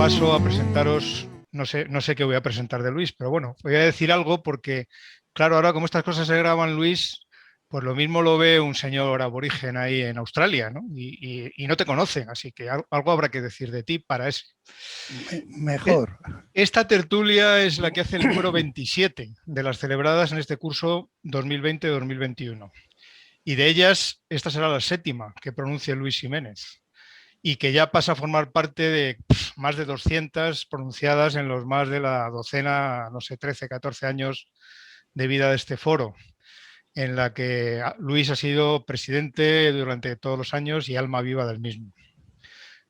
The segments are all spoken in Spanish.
paso a presentaros, no sé qué voy a presentar de Luis, pero bueno, voy a decir algo porque, claro, ahora como estas cosas se graban, Luis, pues lo mismo lo ve un señor aborigen ahí en Australia, ¿no? Y no te conocen, así que algo habrá que decir de ti para eso. Mejor. Esta tertulia es la que hace el número 27 de las celebradas en este curso 2020-2021. Y de ellas, esta será la séptima que pronuncie Luis Jiménez y que ya pasa a formar parte de más de 200 pronunciadas en los más de la docena, no sé, 13, 14 años de vida de este foro, en la que Luis ha sido presidente durante todos los años y alma viva del mismo.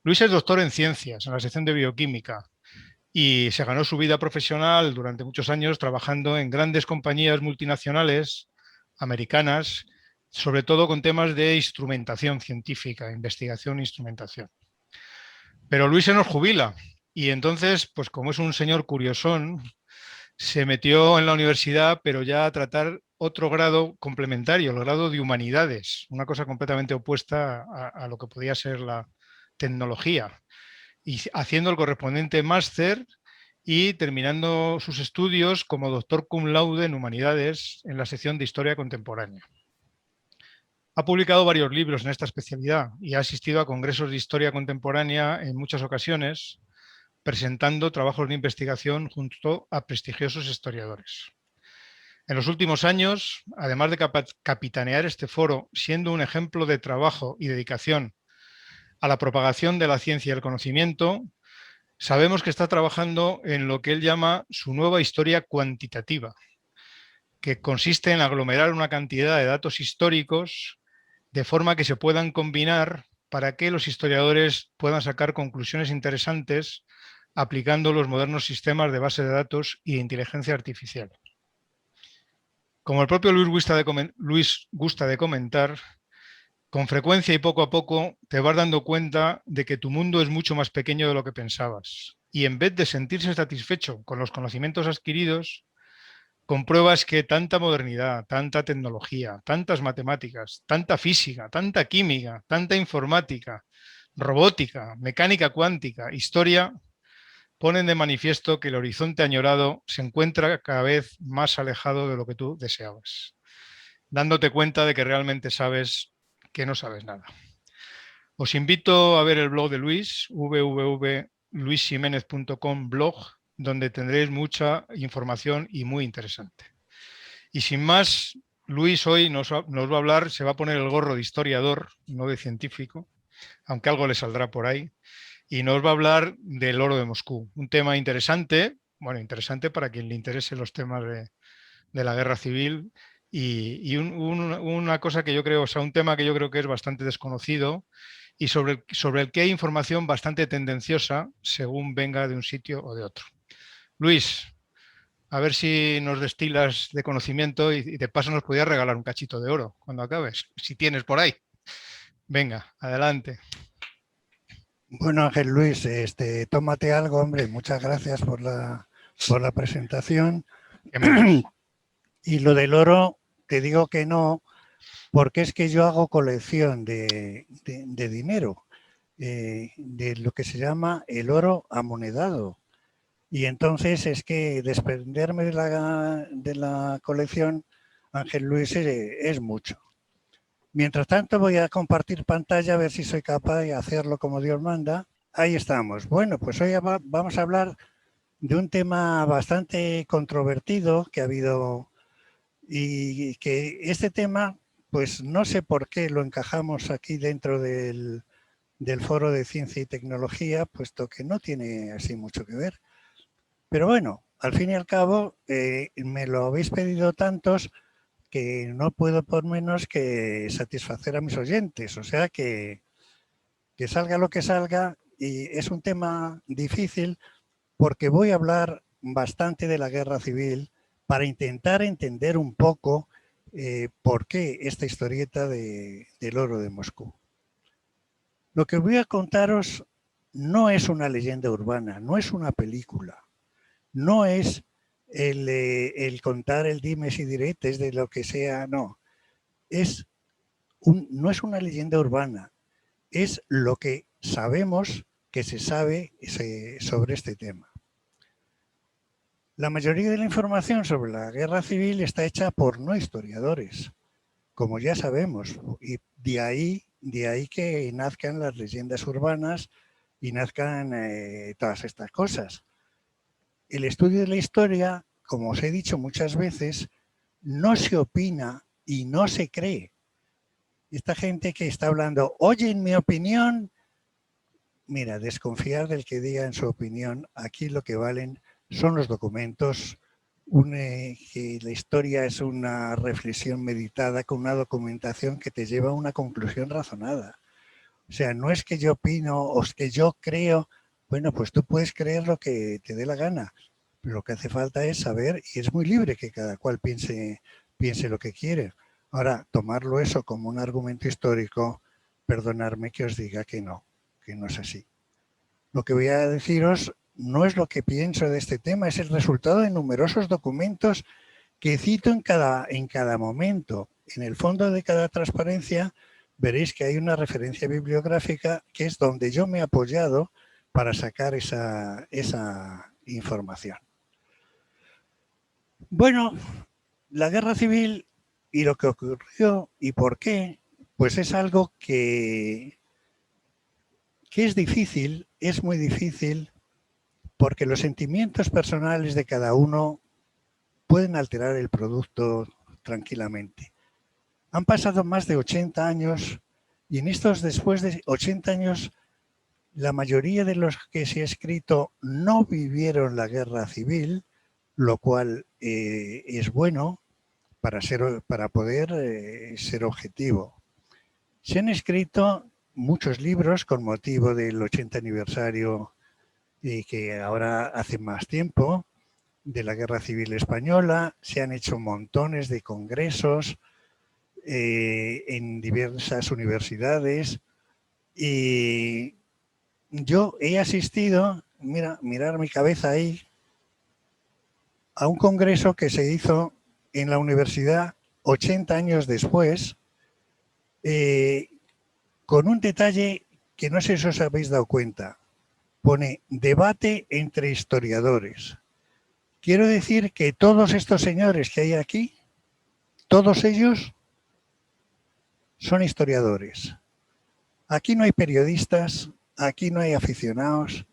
Luis es doctor en ciencias, en la sección de bioquímica, y se ganó su vida profesional durante muchos años trabajando en grandes compañías multinacionales americanas, sobre todo con temas de instrumentación científica, investigación e instrumentación. Pero Luis se nos jubila y entonces, pues como es un señor curiosón, se metió en la universidad, pero ya a tratar otro grado complementario, el grado de humanidades, una cosa completamente opuesta a lo que podía ser la tecnología, y haciendo el correspondiente máster y terminando sus estudios como doctor cum laude en humanidades en la sección de historia contemporánea. Ha publicado varios libros en esta especialidad y ha asistido a congresos de historia contemporánea en muchas ocasiones, presentando trabajos de investigación junto a prestigiosos historiadores. En los últimos años, además de capitanear este foro, siendo un ejemplo de trabajo y dedicación a la propagación de la ciencia y el conocimiento, sabemos que está trabajando en lo que él llama su nueva historia cuantitativa, que consiste en aglomerar una cantidad de datos históricos de forma que se puedan combinar para que los historiadores puedan sacar conclusiones interesantes aplicando los modernos sistemas de base de datos y de inteligencia artificial. Como el propio Luis gusta de comentar, con frecuencia y poco a poco te vas dando cuenta de que tu mundo es mucho más pequeño de lo que pensabas. Y en vez de sentirse satisfecho con los conocimientos adquiridos, compruebas que tanta modernidad, tanta tecnología, tantas matemáticas, tanta física, tanta química, tanta informática, robótica, mecánica cuántica, historia, ponen de manifiesto que el horizonte añorado se encuentra cada vez más alejado de lo que tú deseabas, dándote cuenta de que realmente sabes que no sabes nada. Os invito a ver el blog de Luis, www.luisjimenez.com blog, donde tendréis mucha información y muy interesante. Y sin más, Luis hoy nos va a hablar, se va a poner el gorro de historiador, no de científico, aunque algo le saldrá por ahí, y nos va a hablar del oro de Moscú, un tema interesante, bueno, interesante para quien le interese los temas de la guerra civil y una cosa que yo creo, o sea, un tema que yo creo que es bastante desconocido y sobre el que hay información bastante tendenciosa según venga de un sitio o de otro. Luis, a ver si nos destilas de conocimiento y de paso nos podías regalar un cachito de oro cuando acabes, si tienes por ahí. Venga, adelante. Bueno, Ángel Luis, tómate algo, hombre. Muchas gracias por la presentación. Y lo del oro, te digo que no, porque es que yo hago colección de dinero, de lo que se llama el oro amonedado. Y entonces es que desprenderme de la colección, Ángel Luis, es mucho. Mientras tanto voy a compartir pantalla a ver si soy capaz de hacerlo como Dios manda. Ahí estamos. Bueno, pues hoy vamos a hablar de un tema bastante controvertido que ha habido y que este tema, pues no sé por qué lo encajamos aquí dentro del Foro de Ciencia y Tecnología, puesto que no tiene así mucho que ver. Pero bueno, al fin y al cabo, me lo habéis pedido tantos que no puedo por menos que satisfacer a mis oyentes. O sea que salga lo que salga, y es un tema difícil porque voy a hablar bastante de la guerra civil para intentar entender un poco por qué esta historieta del oro de Moscú. Lo que voy a contaros no es una leyenda urbana, no es una película, no es el contar el dimes y diretes de lo que sea, no. No es una leyenda urbana, es lo que sabemos que se sabe sobre este tema. La mayoría de la información sobre la guerra civil está hecha por no historiadores, como ya sabemos, y de ahí que nazcan las leyendas urbanas y nazcan todas estas cosas. El estudio de la historia, como os he dicho muchas veces, no se opina y no se cree. Esta gente que está hablando, oye, en mi opinión, mira, desconfiar del que diga en su opinión, aquí lo que valen son los documentos, que la historia es una reflexión meditada con una documentación que te lleva a una conclusión razonada. O sea, no es que yo opino o es que yo creo, bueno, pues tú puedes creer lo que te dé la gana, pero lo que hace falta es saber, y es muy libre que cada cual piense lo que quiere. Ahora, tomarlo eso como un argumento histórico, perdonadme que os diga que no es así. Lo que voy a deciros no es lo que pienso de este tema, es el resultado de numerosos documentos que cito en cada momento. En el fondo de cada transparencia veréis que hay una referencia bibliográfica que es donde yo me he apoyado para sacar esa información. Bueno, la guerra civil y lo que ocurrió y por qué, pues es algo que es difícil, es muy difícil, porque los sentimientos personales de cada uno pueden alterar el producto tranquilamente. Han pasado más de 80 años y en estos después de 80 años la mayoría de los que se ha escrito no vivieron la guerra civil, lo cual es bueno para poder ser objetivo. Se han escrito muchos libros con motivo del 80 aniversario y que ahora hace más tiempo de la Guerra Civil Española, se han hecho montones de congresos en diversas universidades y yo he asistido, mirar mi cabeza ahí, a un congreso que se hizo en la universidad 80 años después, con un detalle que no sé si os habéis dado cuenta. Pone debate entre historiadores. Quiero decir que todos estos señores que hay aquí, todos ellos son historiadores. Aquí no hay periodistas, aquí no hay aficionados,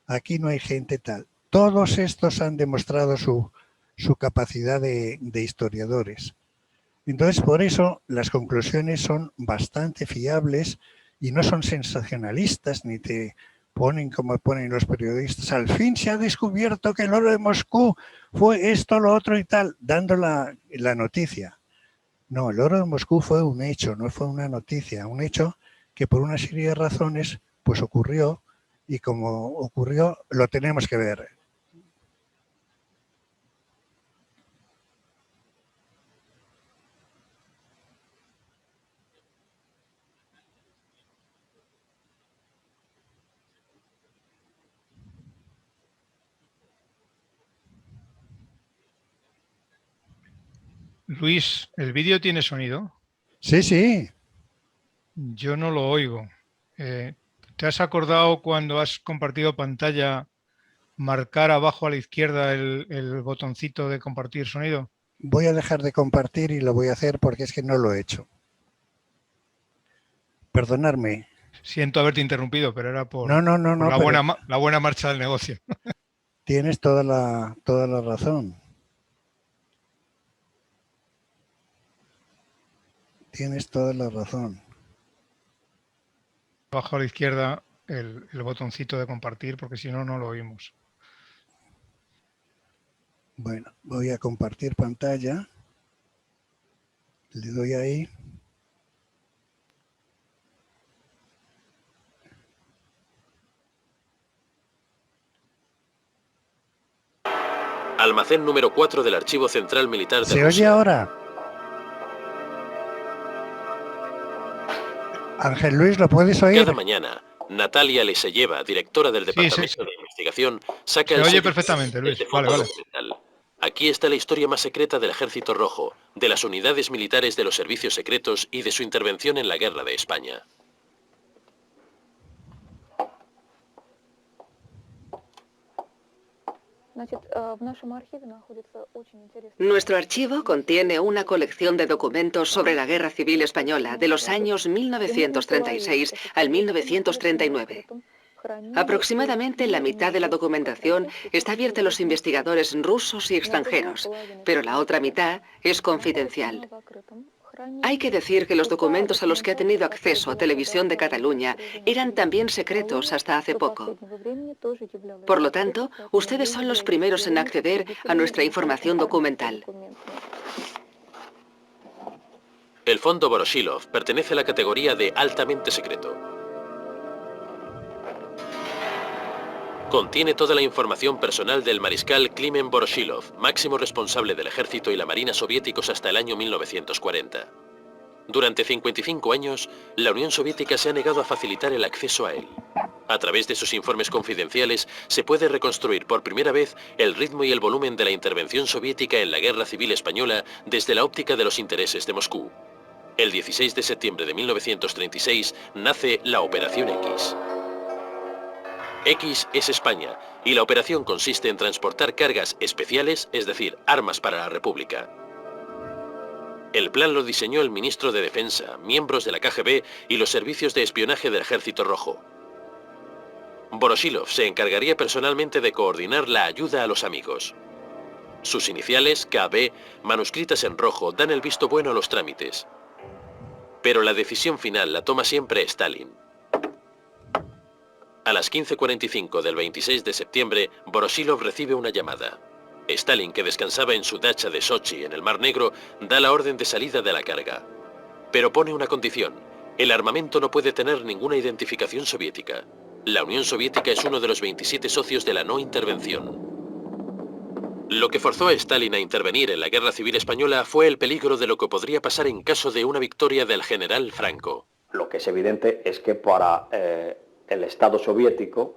aquí no hay gente tal. Todos estos han demostrado su capacidad de historiadores. Entonces, por eso las conclusiones son bastante fiables y no son sensacionalistas ni te ponen como ponen los periodistas. Al fin se ha descubierto que el oro de Moscú fue esto, lo otro y tal, dando la noticia. No, el oro de Moscú fue un hecho, no fue una noticia, un hecho que por una serie de razones pues ocurrió y como ocurrió lo tenemos que ver. Luis, ¿el vídeo tiene sonido? Sí, sí. Yo no lo oigo. ¿Te has acordado cuando has compartido pantalla marcar abajo a la izquierda el botoncito de compartir sonido? Voy a dejar de compartir y lo voy a hacer porque es que no lo he hecho. Perdonadme. Siento haberte interrumpido, pero era por No, la buena marcha del negocio. Tienes toda la razón. Tienes toda la razón. Abajo a la izquierda el botoncito de compartir, porque si no, no lo oímos. Bueno, voy a compartir pantalla. Le doy ahí. Almacén número 4 del Archivo Central Militar de ¿Se Rusia. oye ahora? Ángel Luis, ¿lo puedes oír? Cada mañana, Natalia Leseyeva, directora del Departamento de Investigación, saca Se el oye perfectamente, Luis. Vale. Aquí está la historia más secreta del Ejército Rojo, de las unidades militares de los servicios secretos y de su intervención en la Guerra de España. Nuestro archivo contiene una colección de documentos sobre la Guerra Civil Española de los años 1936 al 1939. Aproximadamente la mitad de la documentación está abierta a los investigadores rusos y extranjeros, pero la otra mitad es confidencial. Hay que decir que los documentos a los que ha tenido acceso Televisión de Cataluña eran también secretos hasta hace poco. Por lo tanto, ustedes son los primeros en acceder a nuestra información documental. El fondo Voroshilov pertenece a la categoría de altamente secreto. Contiene toda la información personal del mariscal Klimen Voroshilov, máximo responsable del ejército y la marina soviéticos hasta el año 1940. Durante 55 años, la Unión Soviética se ha negado a facilitar el acceso a él. A través de sus informes confidenciales se puede reconstruir por primera vez el ritmo y el volumen de la intervención soviética en la Guerra Civil Española desde la óptica de los intereses de Moscú. El 16 de septiembre de 1936 nace la Operación X. X es España, y la operación consiste en transportar cargas especiales, es decir, armas para la República. El plan lo diseñó el ministro de Defensa, miembros de la KGB y los servicios de espionaje del Ejército Rojo. Voroshilov se encargaría personalmente de coordinar la ayuda a los amigos. Sus iniciales, KB, manuscritas en rojo, dan el visto bueno a los trámites. Pero la decisión final la toma siempre Stalin. A las 15:45 del 26 de septiembre, Voroshilov recibe una llamada. Stalin, que descansaba en su dacha de Sochi, en el Mar Negro, da la orden de salida de la carga. Pero pone una condición. El armamento no puede tener ninguna identificación soviética. La Unión Soviética es uno de los 27 socios de la no intervención. Lo que forzó a Stalin a intervenir en la Guerra Civil Española fue el peligro de lo que podría pasar en caso de una victoria del general Franco. Lo que es evidente es que para el Estado soviético,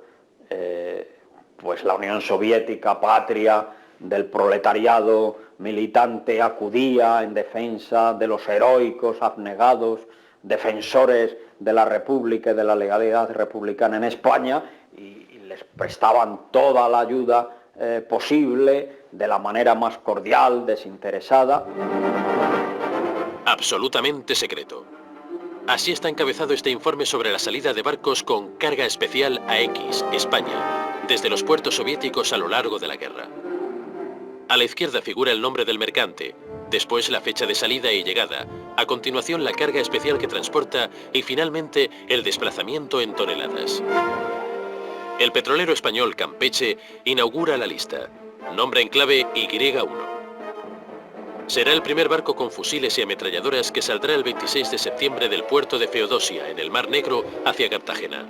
pues la Unión Soviética, patria del proletariado militante, acudía en defensa de los heroicos, abnegados, defensores de la República y de la legalidad republicana en España, y les prestaban toda la ayuda posible, de la manera más cordial, desinteresada. Absolutamente secreto. Así está encabezado este informe sobre la salida de barcos con carga especial a X, España, desde los puertos soviéticos a lo largo de la guerra. A la izquierda figura el nombre del mercante, después la fecha de salida y llegada, a continuación la carga especial que transporta y finalmente el desplazamiento en toneladas. El petrolero español Campeche inaugura la lista. Nombre en clave Y1. Será el primer barco con fusiles y ametralladoras que saldrá el 26 de septiembre del puerto de Feodosia, en el Mar Negro, hacia Cartagena.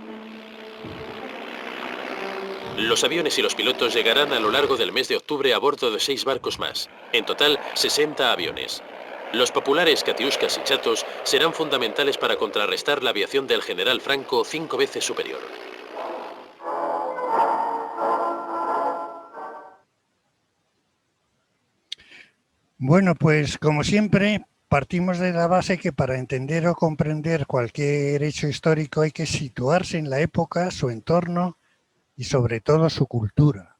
Los aviones y los pilotos llegarán a lo largo del mes de octubre a bordo de 6 barcos más. En total, 60 aviones. Los populares Katiuskas y Chatos serán fundamentales para contrarrestar la aviación del general Franco 5 veces superior. Bueno, pues como siempre, partimos de la base que para entender o comprender cualquier hecho histórico hay que situarse en la época, su entorno y sobre todo su cultura,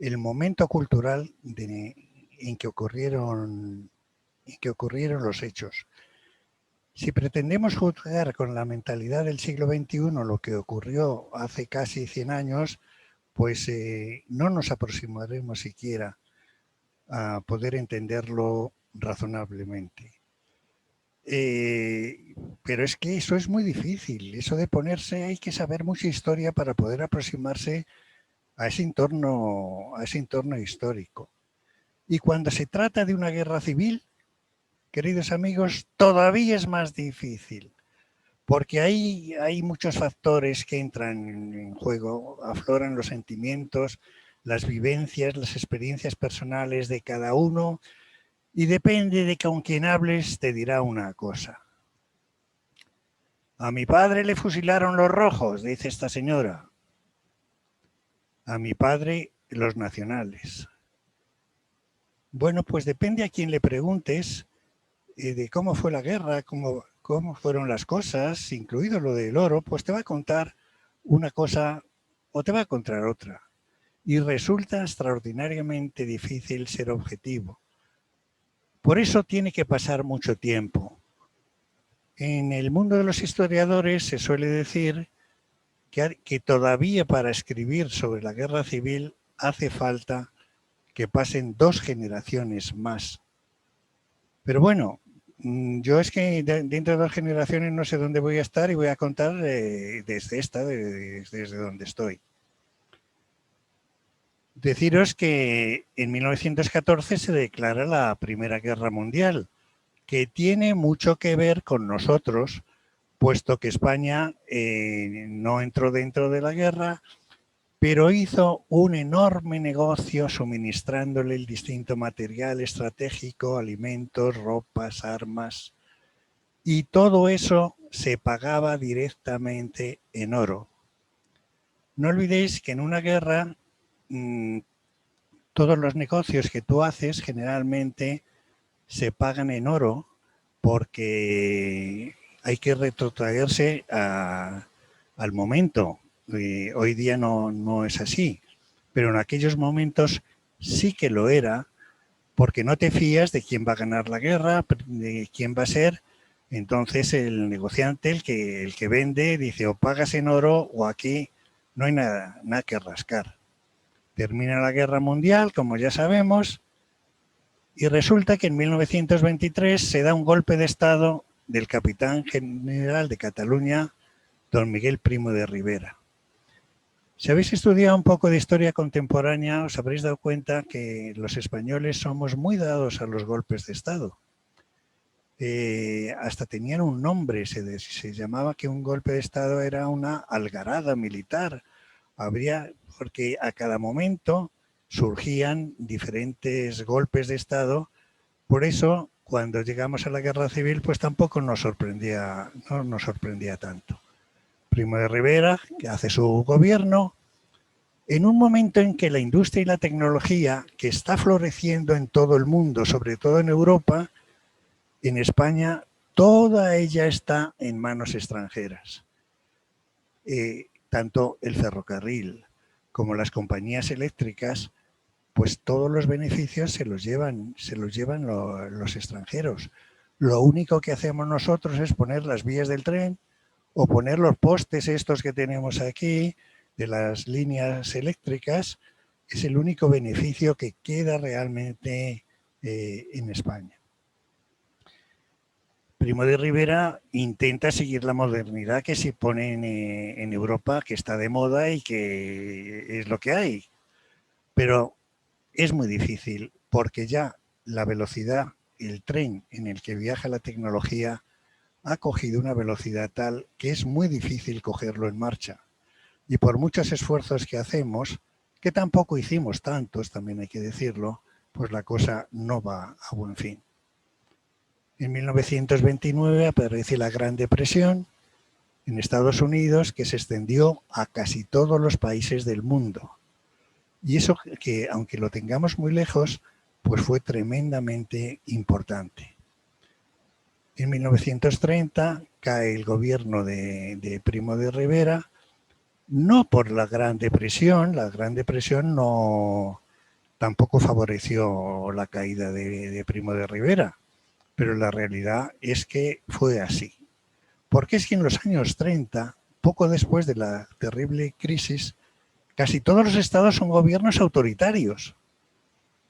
el momento cultural en que ocurrieron los hechos. Si pretendemos juzgar con la mentalidad del siglo XXI lo que ocurrió hace casi 100 años, pues no nos aproximaremos siquiera a poder entenderlo razonablemente. Pero es que eso es muy difícil, eso de ponerse, hay que saber mucha historia para poder aproximarse a ese entorno histórico. Y cuando se trata de una guerra civil, queridos amigos, todavía es más difícil, porque hay muchos factores que entran en juego, afloran los sentimientos, las vivencias, las experiencias personales de cada uno, y depende de con quién hables te dirá una cosa. A mi padre le fusilaron los rojos, dice esta señora. A mi padre los nacionales. Bueno, pues depende a quién le preguntes de cómo fue la guerra, cómo fueron las cosas, incluido lo del oro, pues te va a contar una cosa o te va a contar otra. y resulta extraordinariamente difícil ser objetivo. Por eso tiene que pasar mucho tiempo. En el mundo de los historiadores se suele decir que todavía para escribir sobre la guerra civil hace falta que pasen 2 generaciones más. Pero bueno, yo es que dentro de 2 generaciones no sé dónde voy a estar y voy a contar desde donde estoy. Deciros que en 1914 se declara la Primera Guerra Mundial, que tiene mucho que ver con nosotros, puesto que España no entró dentro de la guerra, pero hizo un enorme negocio suministrándole el distinto material estratégico, alimentos, ropas, armas, y todo eso se pagaba directamente en oro. No olvidéis que en una guerra todos los negocios que tú haces generalmente se pagan en oro porque hay que retrotraerse al momento. Hoy día no es así, pero en aquellos momentos sí que lo era, porque no te fías de quién va a ganar la guerra, de quién va a ser. Entonces el negociante, el que vende, dice o pagas en oro o aquí no hay nada que rascar. Termina la Guerra Mundial, como ya sabemos, y resulta que en 1923 se da un golpe de Estado del capitán general de Cataluña, don Miguel Primo de Rivera. Si habéis estudiado un poco de historia contemporánea, os habréis dado cuenta que los españoles somos muy dados a los golpes de Estado. Hasta tenían un nombre, se llamaba que un golpe de Estado era una algarada militar. Porque a cada momento surgían diferentes golpes de Estado. Por eso, cuando llegamos a la Guerra Civil, pues tampoco no nos sorprendía tanto. Primo de Rivera, que hace su gobierno, en un momento en que la industria y la tecnología, que está floreciendo en todo el mundo, sobre todo en Europa, en España, toda ella está en manos extranjeras. Tanto el ferrocarril como las compañías eléctricas, pues todos los beneficios se los llevan los extranjeros. Lo único que hacemos nosotros es poner las vías del tren o poner los postes estos que tenemos aquí de las líneas eléctricas. Es el único beneficio que queda realmente en España. Primo de Rivera intenta seguir la modernidad que se pone en Europa, que está de moda y que es lo que hay. Pero es muy difícil porque ya la velocidad, el tren en el que viaja la tecnología ha cogido una velocidad tal que es muy difícil cogerlo en marcha. Y por muchos esfuerzos que hacemos, que tampoco hicimos tantos, también hay que decirlo, pues la cosa no va a buen fin. En 1929 aparece la Gran Depresión en Estados Unidos, que se extendió a casi todos los países del mundo. Y eso, que aunque lo tengamos muy lejos, pues fue tremendamente importante. En 1930 cae el gobierno de Primo de Rivera, no por la Gran Depresión tampoco favoreció la caída de Primo de Rivera, pero la realidad es que fue así. Porque es que en los años 30, poco después de la terrible crisis, casi todos los estados son gobiernos autoritarios.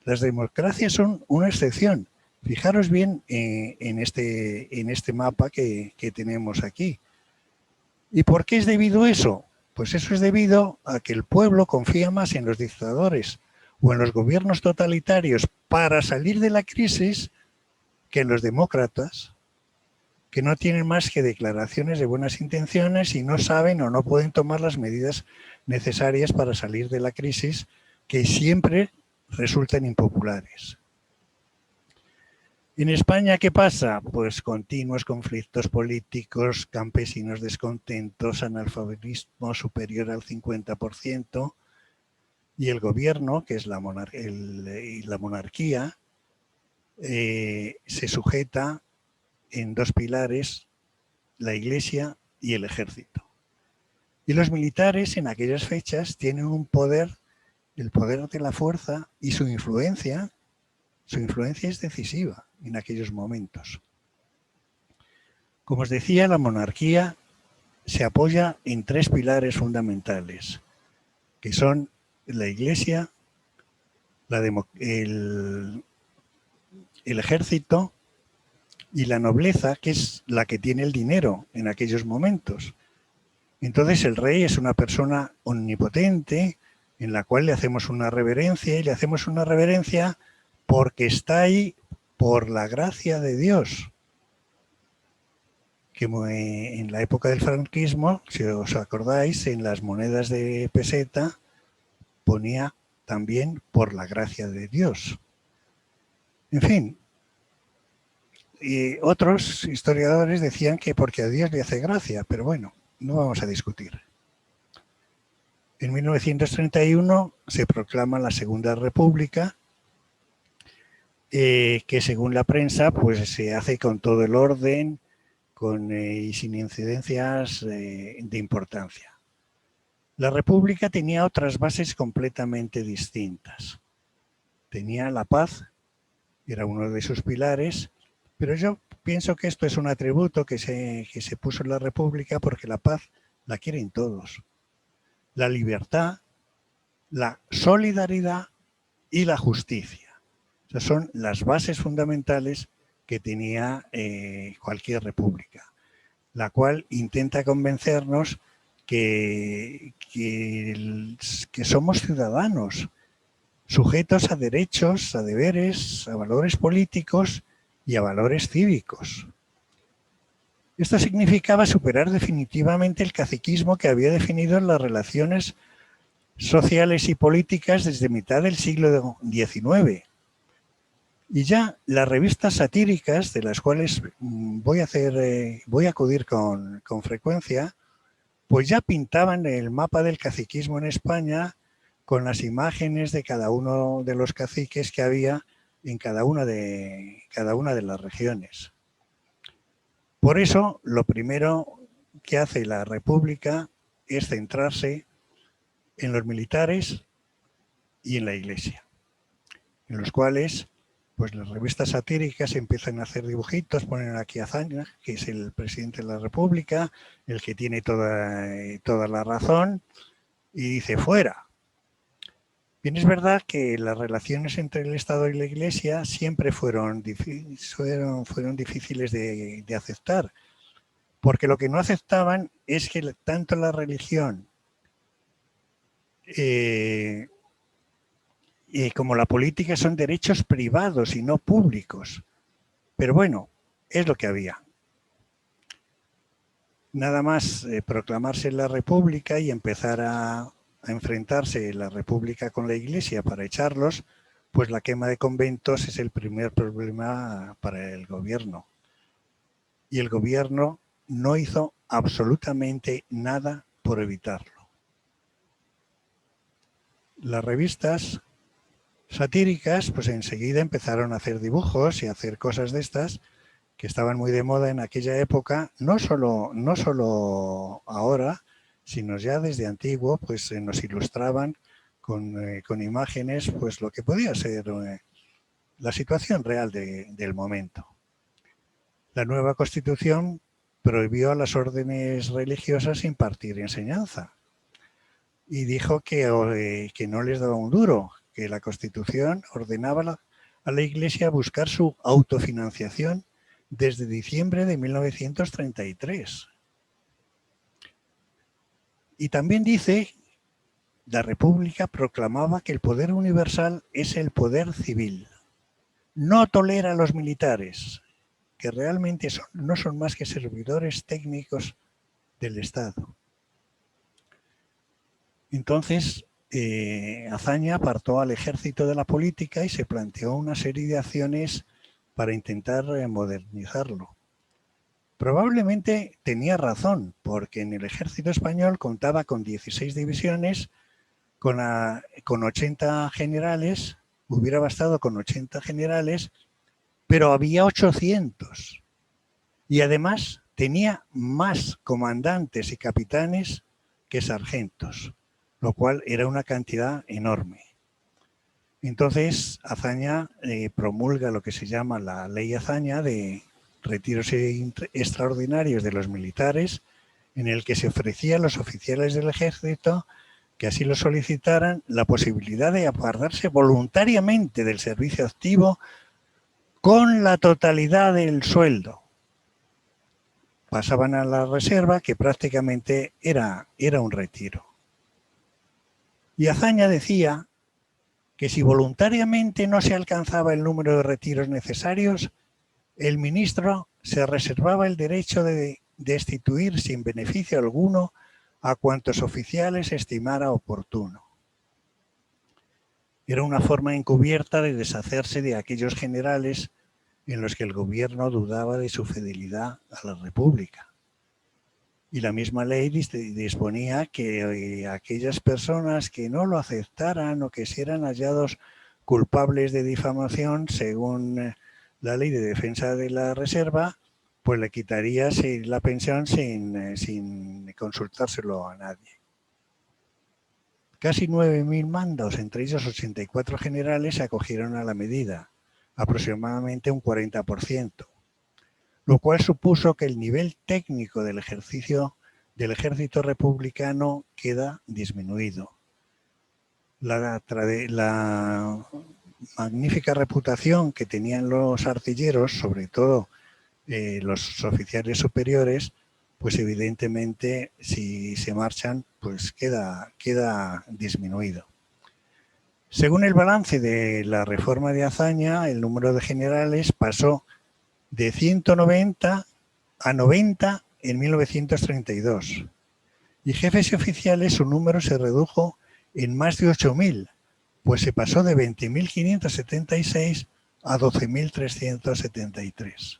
Las democracias son una excepción. Fijaros bien en este mapa que tenemos aquí. ¿Y por qué es debido a eso? Pues eso es debido a que el pueblo confía más en los dictadores o en los gobiernos totalitarios para salir de la crisis que en los demócratas, que no tienen más que declaraciones de buenas intenciones y no saben o no pueden tomar las medidas necesarias para salir de la crisis, que siempre resultan impopulares. En España, ¿qué pasa? Pues continuos conflictos políticos, campesinos descontentos, analfabetismo superior al 50%, y el gobierno, que es la monarquía, se sujeta en 2 pilares, la Iglesia y el ejército. Y los militares en aquellas fechas tienen un poder el poder de la fuerza y su influencia es decisiva en aquellos momentos. Como os decía, la monarquía se apoya en 3 pilares fundamentales, que son la Iglesia, el ejército y la nobleza, que es la que tiene el dinero en aquellos momentos. Entonces el rey es una persona omnipotente en la cual le hacemos una reverencia, y le hacemos una reverencia porque está ahí por la gracia de Dios. Que en la época del franquismo, si os acordáis, en las monedas de peseta ponía también por la gracia de Dios. En fin, y otros historiadores decían que porque a Dios le hace gracia, pero bueno, no vamos a discutir. En 1931 se proclama la Segunda República, que según la prensa pues se hace con todo el orden y sin incidencias de importancia. La República tenía otras bases completamente distintas. Tenía la paz, era uno de sus pilares, pero yo pienso que esto es un atributo que se puso en la República porque la paz la quieren todos. La libertad, la solidaridad y la justicia. Esas son las bases fundamentales que tenía cualquier república, la cual intenta convencernos que somos ciudadanos, sujetos a derechos, a deberes, a valores políticos y a valores cívicos. Esto significaba superar definitivamente el caciquismo que había definido las relaciones sociales y políticas desde mitad del siglo XIX. Y ya las revistas satíricas, de las cuales voy a acudir con frecuencia, pues ya pintaban el mapa del caciquismo en España con las imágenes de cada uno de los caciques que había en cada una de las regiones. Por eso, lo primero que hace la República es centrarse en los militares y en la Iglesia, en los cuales pues las revistas satíricas empiezan a hacer dibujitos, ponen aquí a Azaña, que es el presidente de la República, el que tiene toda la razón, y dice fuera. Bien, es verdad que las relaciones entre el Estado y la Iglesia siempre fueron difíciles de aceptar, porque lo que no aceptaban es que tanto la religión como la política son derechos privados y no públicos. Pero bueno, es lo que había. Nada más proclamarse la República y empezar a enfrentarse la República con la Iglesia para echarlos, pues la quema de conventos es el primer problema para el gobierno. Y el gobierno no hizo absolutamente nada por evitarlo. Las revistas satíricas, pues enseguida empezaron a hacer dibujos y a hacer cosas de estas que estaban muy de moda en aquella época, no solo ahora, sino ya desde antiguo, pues nos ilustraban con imágenes pues lo que podía ser la situación real del momento. La nueva Constitución prohibió a las órdenes religiosas impartir enseñanza y dijo que no les daba un duro, que la Constitución ordenaba a la Iglesia buscar su autofinanciación desde diciembre de 1933. Y también dice, la República proclamaba que el poder universal es el poder civil. No tolera a los militares, que realmente no son más que servidores técnicos del Estado. Entonces, Azaña apartó al ejército de la política y se planteó una serie de acciones para intentar modernizarlo. Probablemente tenía razón, porque en el ejército español contaba con 16 divisiones, con 80 generales, hubiera bastado con 80 generales, pero había 800. Y además tenía más comandantes y capitanes que sargentos, lo cual era una cantidad enorme. Entonces Azaña promulga lo que se llama la Ley Azaña de retiros extraordinarios de los militares, en el que se ofrecía a los oficiales del ejército que así lo solicitaran la posibilidad de apartarse voluntariamente del servicio activo con la totalidad del sueldo. Pasaban a la reserva, que prácticamente era un retiro. Y Azaña decía que si voluntariamente no se alcanzaba el número de retiros necesarios, el ministro se reservaba el derecho de destituir sin beneficio alguno a cuantos oficiales estimara oportuno. Era una forma encubierta de deshacerse de aquellos generales en los que el gobierno dudaba de su fidelidad a la República. Y la misma ley disponía que aquellas personas que no lo aceptaran o que eran hallados culpables de difamación, según la ley de defensa de la reserva, pues le quitaría la pensión sin consultárselo a nadie. Casi 9.000 mandos, entre ellos 84 generales, se acogieron a la medida, aproximadamente un 40%, lo cual supuso que el nivel técnico del ejército republicano queda disminuido. La magnífica reputación que tenían los artilleros, sobre todo los oficiales superiores, pues evidentemente si se marchan, pues queda disminuido. Según el balance de la reforma de Azaña, el número de generales pasó de 190 a 90 en 1932 y jefes y oficiales su número se redujo en más de 8.000, pues se pasó de 20.576 a 12.373.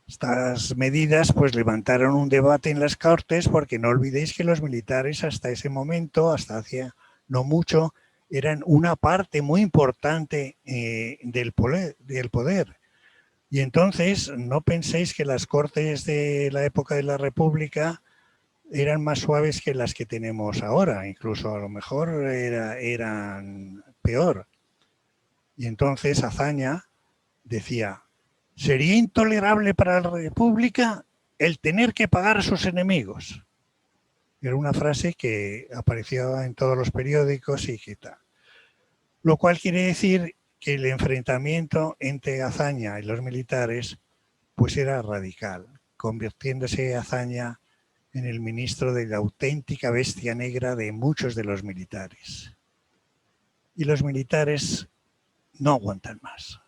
Estas medidas pues levantaron un debate en las Cortes, porque no olvidéis que los militares hasta ese momento, hasta hacía no mucho, eran una parte muy importante del poder. Y entonces no penséis que las Cortes de la época de la República eran más suaves que las que tenemos ahora, incluso a lo mejor eran peor. Y entonces Azaña decía: sería intolerable para la República el tener que pagar a sus enemigos. Era una frase que aparecía en todos los periódicos y que tal. Lo cual quiere decir que el enfrentamiento entre Azaña y los militares pues era radical, convirtiéndose Azaña en el ministro de la auténtica bestia negra de muchos de los militares. Y los militares no aguantan más.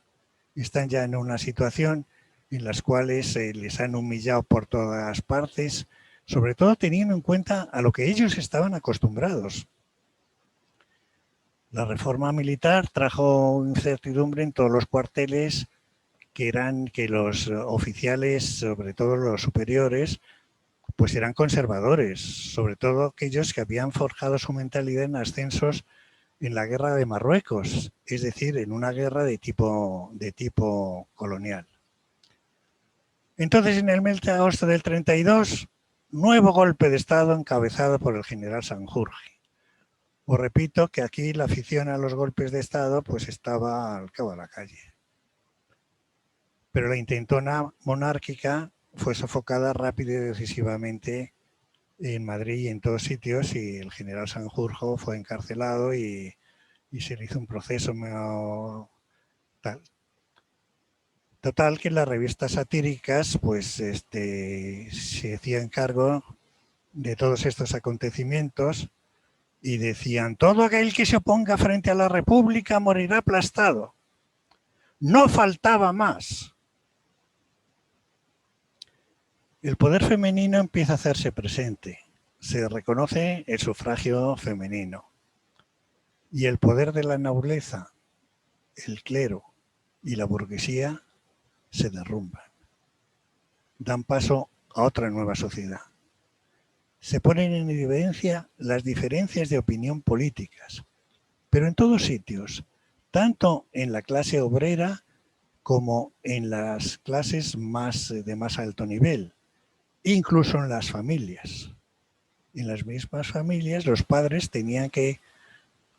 Están ya en una situación en las cuales les han humillado por todas partes, sobre todo teniendo en cuenta a lo que ellos estaban acostumbrados. La reforma militar trajo incertidumbre en todos los cuarteles, que eran que los oficiales, sobre todo los superiores, pues eran conservadores, sobre todo aquellos que habían forjado su mentalidad en ascensos en la guerra de Marruecos, es decir, en una guerra de tipo colonial. Entonces, en el mes de agosto del 32, nuevo golpe de Estado encabezado por el general Sanjurji. Os repito que aquí la afición a los golpes de Estado pues estaba al cabo de la calle. Pero la intentona monárquica fue sofocada rápido y decisivamente en Madrid y en todos sitios, y el general Sanjurjo fue encarcelado y se le hizo un proceso tal. Total, que las revistas satíricas pues se hacían cargo de todos estos acontecimientos y decían: todo aquel que se oponga frente a la República morirá aplastado. No faltaba más. El poder femenino empieza a hacerse presente. Se reconoce el sufragio femenino. Y el poder de la nobleza, el clero y la burguesía se derrumban. Dan paso a otra nueva sociedad. Se ponen en evidencia las diferencias de opinión políticas, pero en todos sitios, tanto en la clase obrera como en las clases de más alto nivel, incluso en las familias. En las mismas familias los padres tenían que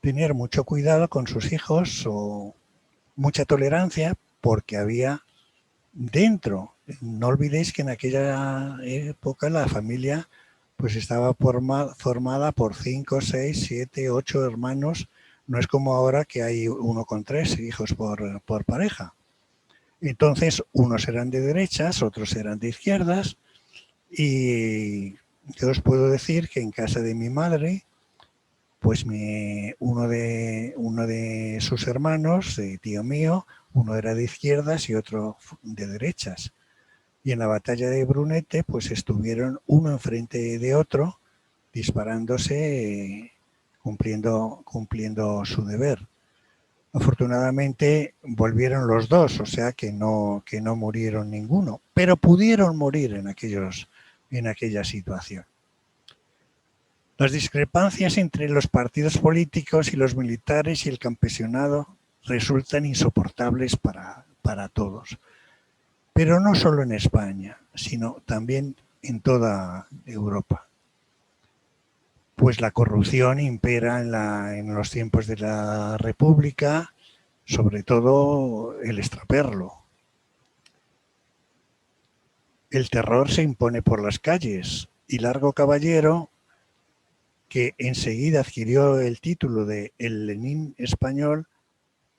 tener mucho cuidado con sus hijos o mucha tolerancia, porque había dentro, no olvidéis que en aquella época la familia pues estaba formada por 5, 6, 7, 8 hermanos. No es como ahora que hay 1,3 hijos por pareja. Entonces, unos eran de derechas, otros eran de izquierdas, y yo os puedo decir que en casa de mi madre, pues uno de sus hermanos, tío mío, uno era de izquierdas y otro de derechas. Y en la batalla de Brunete, pues estuvieron uno enfrente de otro, disparándose, cumpliendo su deber. Afortunadamente volvieron los dos, o sea que no murieron ninguno, pero pudieron morir en aquella situación. Las discrepancias entre los partidos políticos y los militares y el campesinado resultan insoportables para todos. Pero no solo en España, sino también en toda Europa. Pues la corrupción impera en los tiempos de la República, sobre todo el extraperlo. El terror se impone por las calles y Largo Caballero, que enseguida adquirió el título de el Lenin español,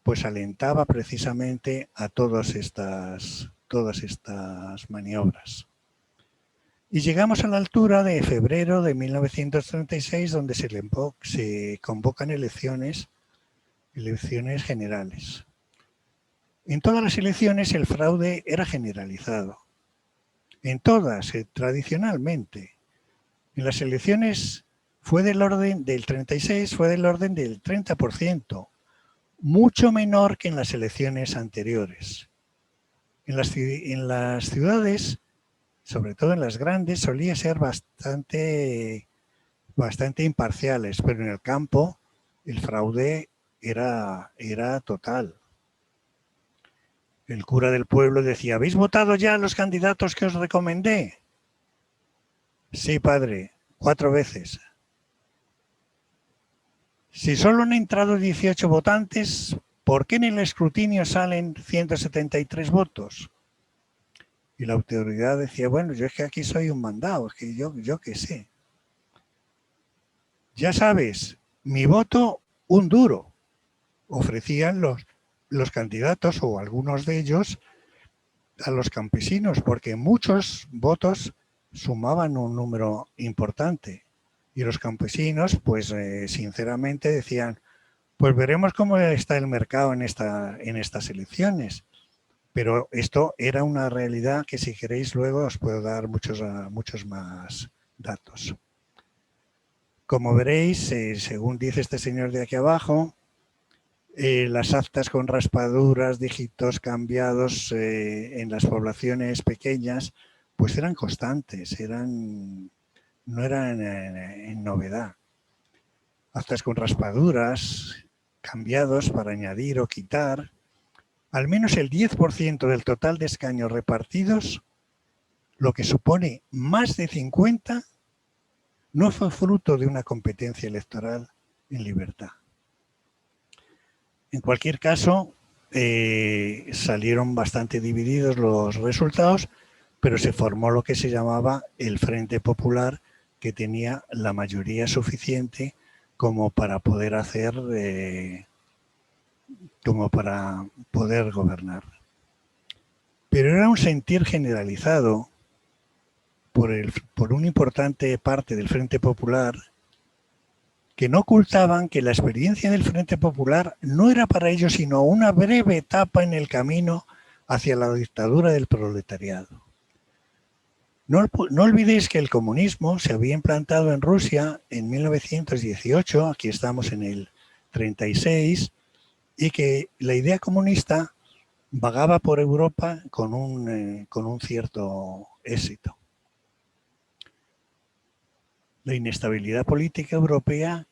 pues alentaba precisamente a todas estas maniobras. Y llegamos a la altura de febrero de 1936, donde se convocan elecciones generales. En todas las elecciones el fraude era generalizado. En todas, tradicionalmente. En las elecciones fue del orden del 36, fue del orden del 30%, mucho menor que en las elecciones anteriores. En las ciudades, sobre todo en las grandes, solía ser bastante imparciales, pero en el campo el fraude era total. El cura del pueblo decía: ¿habéis votado ya a los candidatos que os recomendé? Sí, padre, 4 veces. Si solo han entrado 18 votantes, ¿por qué en el escrutinio salen 173 votos? Y la autoridad decía: bueno, yo es que aquí soy un mandado, es que yo qué sé. Ya sabes, mi voto, un duro. Ofrecían los candidatos, o algunos de ellos, a los campesinos, porque muchos votos sumaban un número importante. Y los campesinos, pues sinceramente decían: pues veremos cómo está el mercado en estas elecciones. Pero esto era una realidad que, si queréis, luego os puedo dar muchos más datos. Como veréis, según dice este señor de aquí abajo, las actas con raspaduras, dígitos cambiados en las poblaciones pequeñas, pues eran constantes, no eran en novedad. Actas con raspaduras, cambiados para añadir o quitar. Al menos el 10% del total de escaños repartidos, lo que supone más de 50, no fue fruto de una competencia electoral en libertad. En cualquier caso, salieron bastante divididos los resultados, pero se formó lo que se llamaba el Frente Popular, que tenía la mayoría suficiente como para poder gobernar. Pero era un sentir generalizado por una importante parte del Frente Popular, que no ocultaban que la experiencia del Frente Popular no era para ellos sino una breve etapa en el camino hacia la dictadura del proletariado. No olvidéis que el comunismo se había implantado en Rusia en 1918, aquí estamos en el 36, y que la idea comunista vagaba por Europa con un cierto éxito. La inestabilidad política europea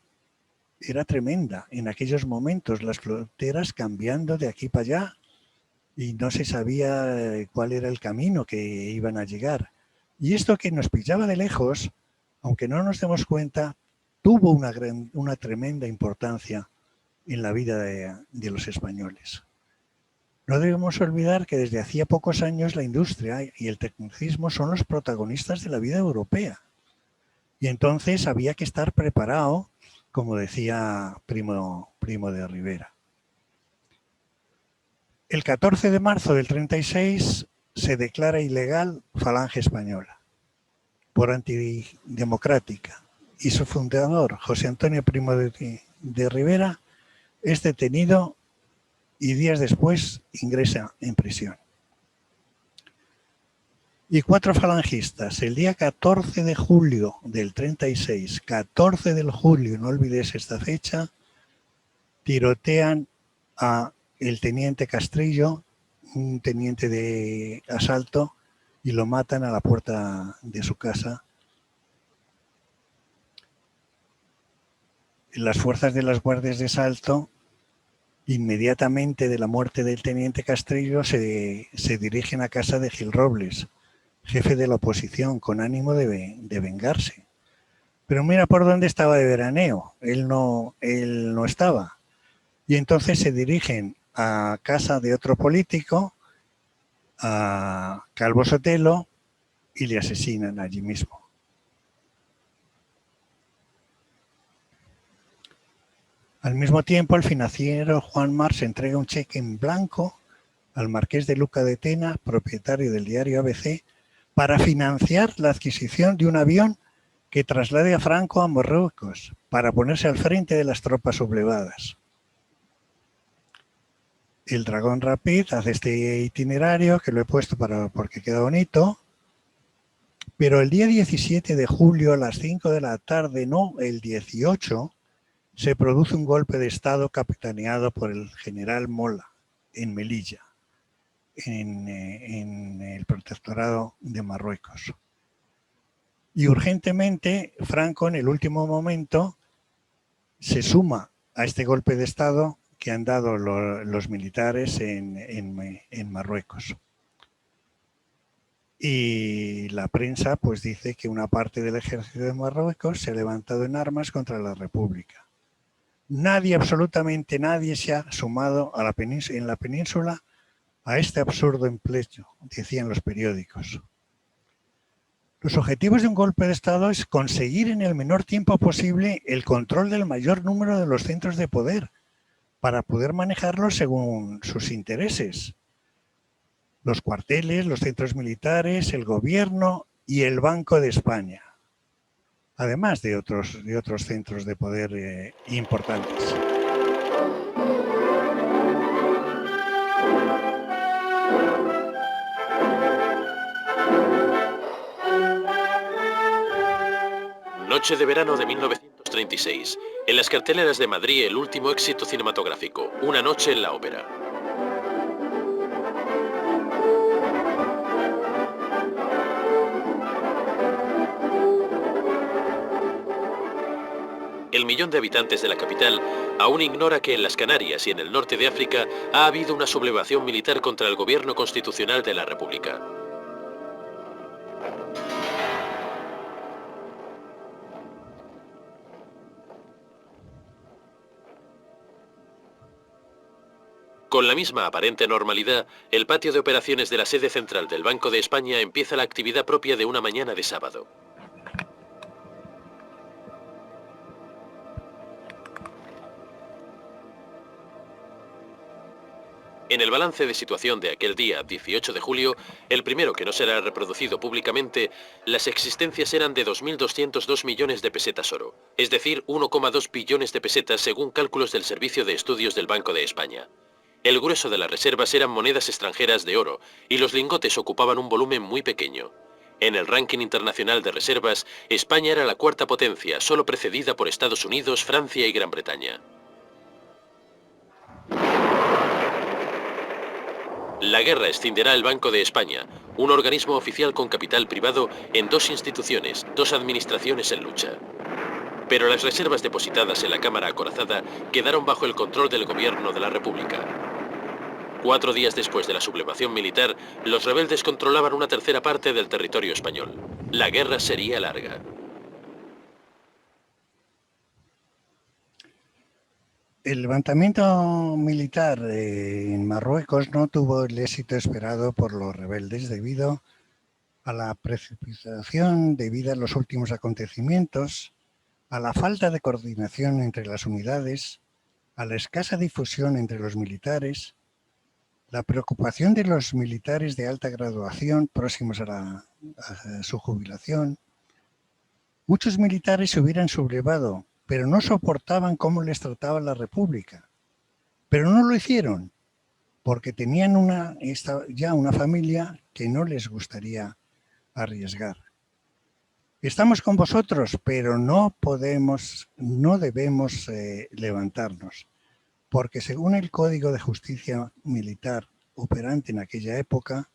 era tremenda en aquellos momentos, las fronteras cambiando de aquí para allá y no se sabía cuál era el camino que iban a llegar. Y esto, que nos pillaba de lejos, aunque no nos demos cuenta, tuvo una tremenda importancia en la vida de los españoles. No debemos olvidar que desde hacía pocos años la industria y el tecnicismo son los protagonistas de la vida europea. Y entonces había que estar preparado, como decía Primo de Rivera. El 14 de marzo del 36 se declara ilegal Falange Española por antidemocrática y su fundador, José Antonio Primo de Rivera, es detenido y días después ingresa en prisión. Y 4 falangistas, el día 14 de julio del 36, 14 de julio, no olvides esta fecha, tirotean a el teniente Castrillo, un teniente de asalto, y lo matan a la puerta de su casa. Las fuerzas de las guardias de asalto, inmediatamente de la muerte del teniente Castrillo, se dirigen a casa de Gil Robles, jefe de la oposición, con ánimo de vengarse. Pero mira por dónde estaba de veraneo, él no estaba. Y entonces se dirigen a casa de otro político, a Calvo Sotelo, y le asesinan allí mismo. Al mismo tiempo, el financiero Juan Mars entrega un cheque en blanco al marqués de Luca de Tena, propietario del diario ABC, para financiar la adquisición de un avión que traslade a Franco a Marruecos para ponerse al frente de las tropas sublevadas. El Dragón Rapid hace este itinerario, que lo he puesto porque queda bonito, pero el día 17 de julio a las 5 de la tarde, no, el 18, se produce un golpe de Estado capitaneado por el general Mola en Melilla, en el protectorado de Marruecos. Y urgentemente Franco, en el último momento, se suma a este golpe de Estado que han dado los militares en Marruecos. Y la prensa pues dice que una parte del ejército de Marruecos se ha levantado en armas contra la República. Nadie, absolutamente nadie, se ha sumado en la península a este absurdo empleo, decían los periódicos. Los objetivos de un golpe de Estado es conseguir en el menor tiempo posible el control del mayor número de los centros de poder para poder manejarlos según sus intereses. Los cuarteles, los centros militares, el gobierno y el Banco de España, además de otros centros de poder importantes. Noche de verano de 1936. En las carteleras de Madrid, el último éxito cinematográfico, Una noche en la ópera. El millón de habitantes de la capital aún ignora que en las Canarias y en el norte de África ha habido una sublevación militar contra el gobierno constitucional de la República. Con la misma aparente normalidad, el patio de operaciones de la sede central del Banco de España empieza la actividad propia de una mañana de sábado. En el balance de situación de aquel día, 18 de julio, el primero que no será reproducido públicamente, las existencias eran de 2.202 millones de pesetas oro, es decir, 1,2 billones de pesetas según cálculos del Servicio de Estudios del Banco de España. El grueso de las reservas eran monedas extranjeras de oro y los lingotes ocupaban un volumen muy pequeño. En el ranking internacional de reservas, España era la cuarta potencia, solo precedida por Estados Unidos, Francia y Gran Bretaña. La guerra escindirá el Banco de España, un organismo oficial con capital privado, en dos instituciones, dos administraciones en lucha. Pero las reservas depositadas en la Cámara Acorazada quedaron bajo el control del gobierno de la República. 4 días después de la sublevación militar, los rebeldes controlaban una tercera parte del territorio español. La guerra sería larga. El levantamiento militar en Marruecos no tuvo el éxito esperado por los rebeldes debido a la precipitación debida a los últimos acontecimientos, a la falta de coordinación entre las unidades, a la escasa difusión entre los militares, la preocupación de los militares de alta graduación próximos a su jubilación. Muchos militares se hubieran sublevado, pero no soportaban cómo les trataba la República. Pero no lo hicieron, porque tenían ya una familia que no les gustaría arriesgar. Estamos con vosotros, pero no debemos levantarnos, porque según el Código de Justicia Militar operante en aquella época,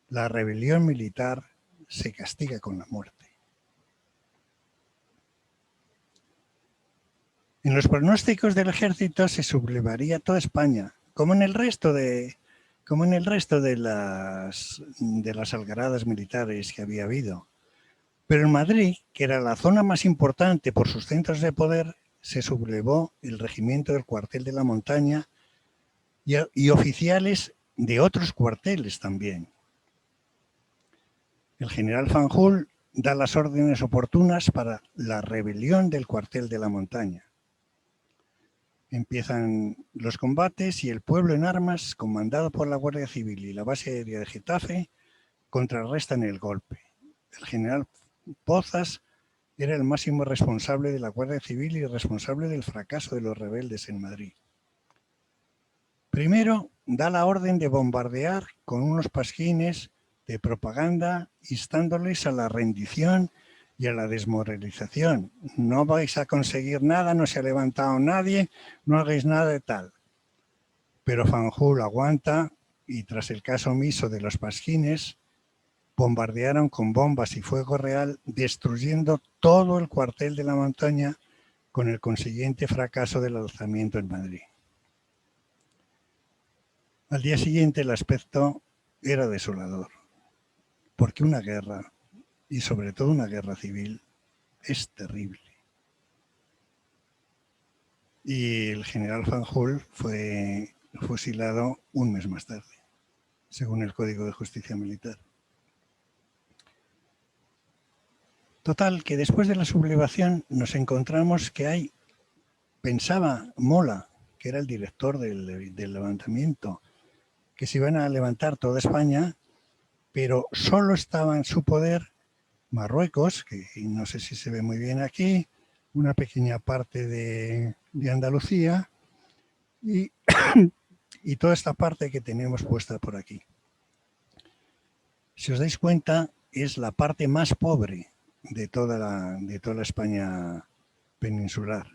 la rebelión militar se castiga con la muerte. En los pronósticos del ejército se sublevaría toda España, como en el resto de las algaradas militares que había habido. Pero en Madrid, que era la zona más importante por sus centros de poder, se sublevó el regimiento del cuartel de la Montaña y oficiales de otros cuarteles también. El general Fanjul da las órdenes oportunas para la rebelión del cuartel de la Montaña. Empiezan los combates y el pueblo en armas, comandado por la Guardia Civil y la base aérea de Getafe, contrarrestan el golpe. El general Pozas era el máximo responsable de la Guardia Civil y responsable del fracaso de los rebeldes en Madrid. Primero, da la orden de bombardear con unos pasquines de propaganda, instándoles a la rendición y a la desmoralización. No vais a conseguir nada, no se ha levantado nadie, no hagáis nada de tal. Pero Fanjul aguanta y tras el caso omiso de los pasquines, bombardearon con bombas y fuego real, destruyendo todo el cuartel de la Montaña con el consiguiente fracaso del alzamiento en Madrid. Al día siguiente el aspecto era desolador, porque una guerra, y sobre todo una guerra civil, es terrible. Y el general Fanjul fue fusilado un mes más tarde, según el Código de Justicia Militar. Total, que después de la sublevación nos encontramos que pensaba Mola, que era el director del levantamiento, que se iban a levantar toda España, pero solo estaba en su poder Marruecos, que no sé si se ve muy bien aquí, una pequeña parte de Andalucía y toda esta parte que tenemos puesta por aquí. Si os dais cuenta, es la parte más pobre de toda la España peninsular.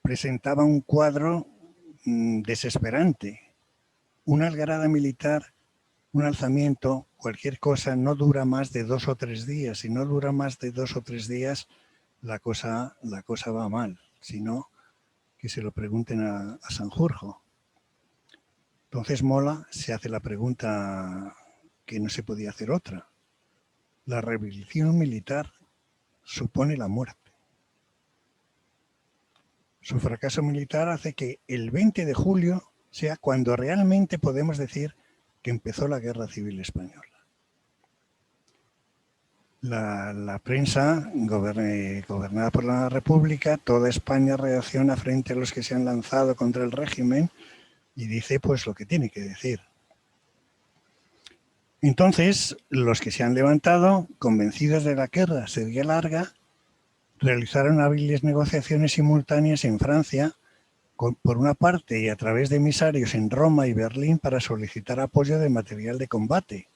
Presentaba un cuadro desesperante. Una algarada militar, un alzamiento, cualquier cosa, no dura más de 2 o 3 días. Si no dura más de 2 o 3 días, la cosa va mal. Si no, que se lo pregunten a Sanjurjo. Entonces Mola se hace la pregunta que no se podía hacer otra. La rebelión militar supone la muerte. Su fracaso militar hace que el 20 de julio sea cuando realmente podemos decir que empezó la Guerra Civil Española. La prensa, gobernada por la República, toda España reacciona frente a los que se han lanzado contra el régimen y dice pues lo que tiene que decir. Entonces, los que se han levantado, convencidos de la guerra sería larga, realizaron hábiles negociaciones simultáneas en Francia, por una parte y a través de emisarios en Roma y Berlín para solicitar apoyo de material de combate.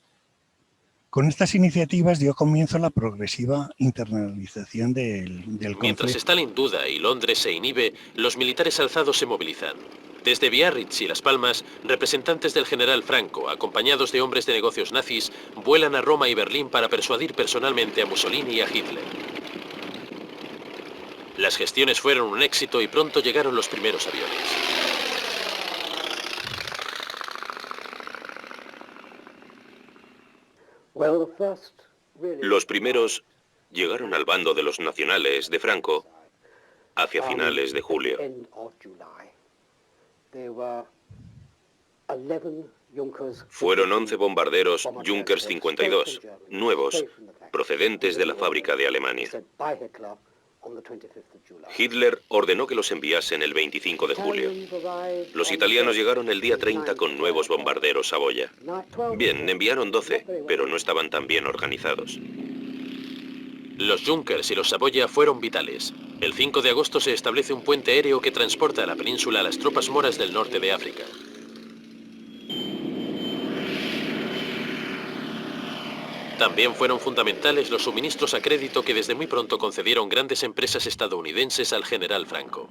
Con estas iniciativas dio comienzo la progresiva internalización del conflicto. Mientras Stalin duda y Londres se inhibe, los militares alzados se movilizan. Desde Biarritz y Las Palmas, representantes del general Franco, acompañados de hombres de negocios nazis, vuelan a Roma y Berlín para persuadir personalmente a Mussolini y a Hitler. Las gestiones fueron un éxito y pronto llegaron los primeros aviones. Los primeros llegaron al bando de los nacionales de Franco hacia finales de julio. Fueron 11 bombarderos Junkers 52, nuevos, procedentes de la fábrica de Alemania. Hitler ordenó que los enviasen el 25 de julio. Los italianos llegaron el día 30 con nuevos bombarderos Savoia. Bien, enviaron 12, pero no estaban tan bien organizados. Los Junkers y los Savoia fueron vitales. El 5 de agosto se establece un puente aéreo que transporta a la península a las tropas moras del norte de África. También fueron fundamentales los suministros a crédito que desde muy pronto concedieron grandes empresas estadounidenses al general Franco.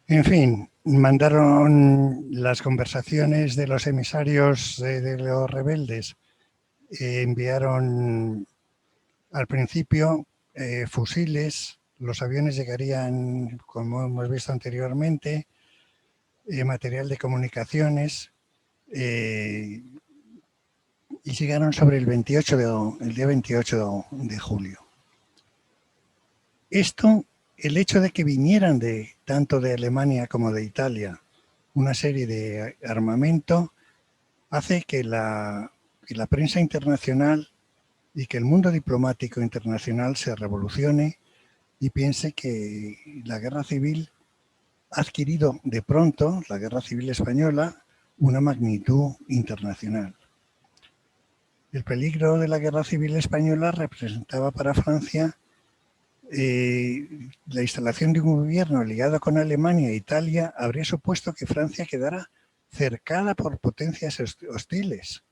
En fin, mandaron las conversaciones de los emisarios de los rebeldes, enviaron al principio fusiles, los aviones llegarían, como hemos visto anteriormente, material de comunicaciones, y llegaron sobre el día 28 de julio. El hecho de que vinieran tanto de Alemania como de Italia una serie de armamento hace que la prensa internacional y que el mundo diplomático internacional se revolucione y piense que la guerra civil ha adquirido de pronto, la guerra civil española, una magnitud internacional. El peligro de la guerra civil española representaba para Francia la instalación de un gobierno ligado con Alemania e Italia habría supuesto que Francia quedara cercada por potencias hostiles.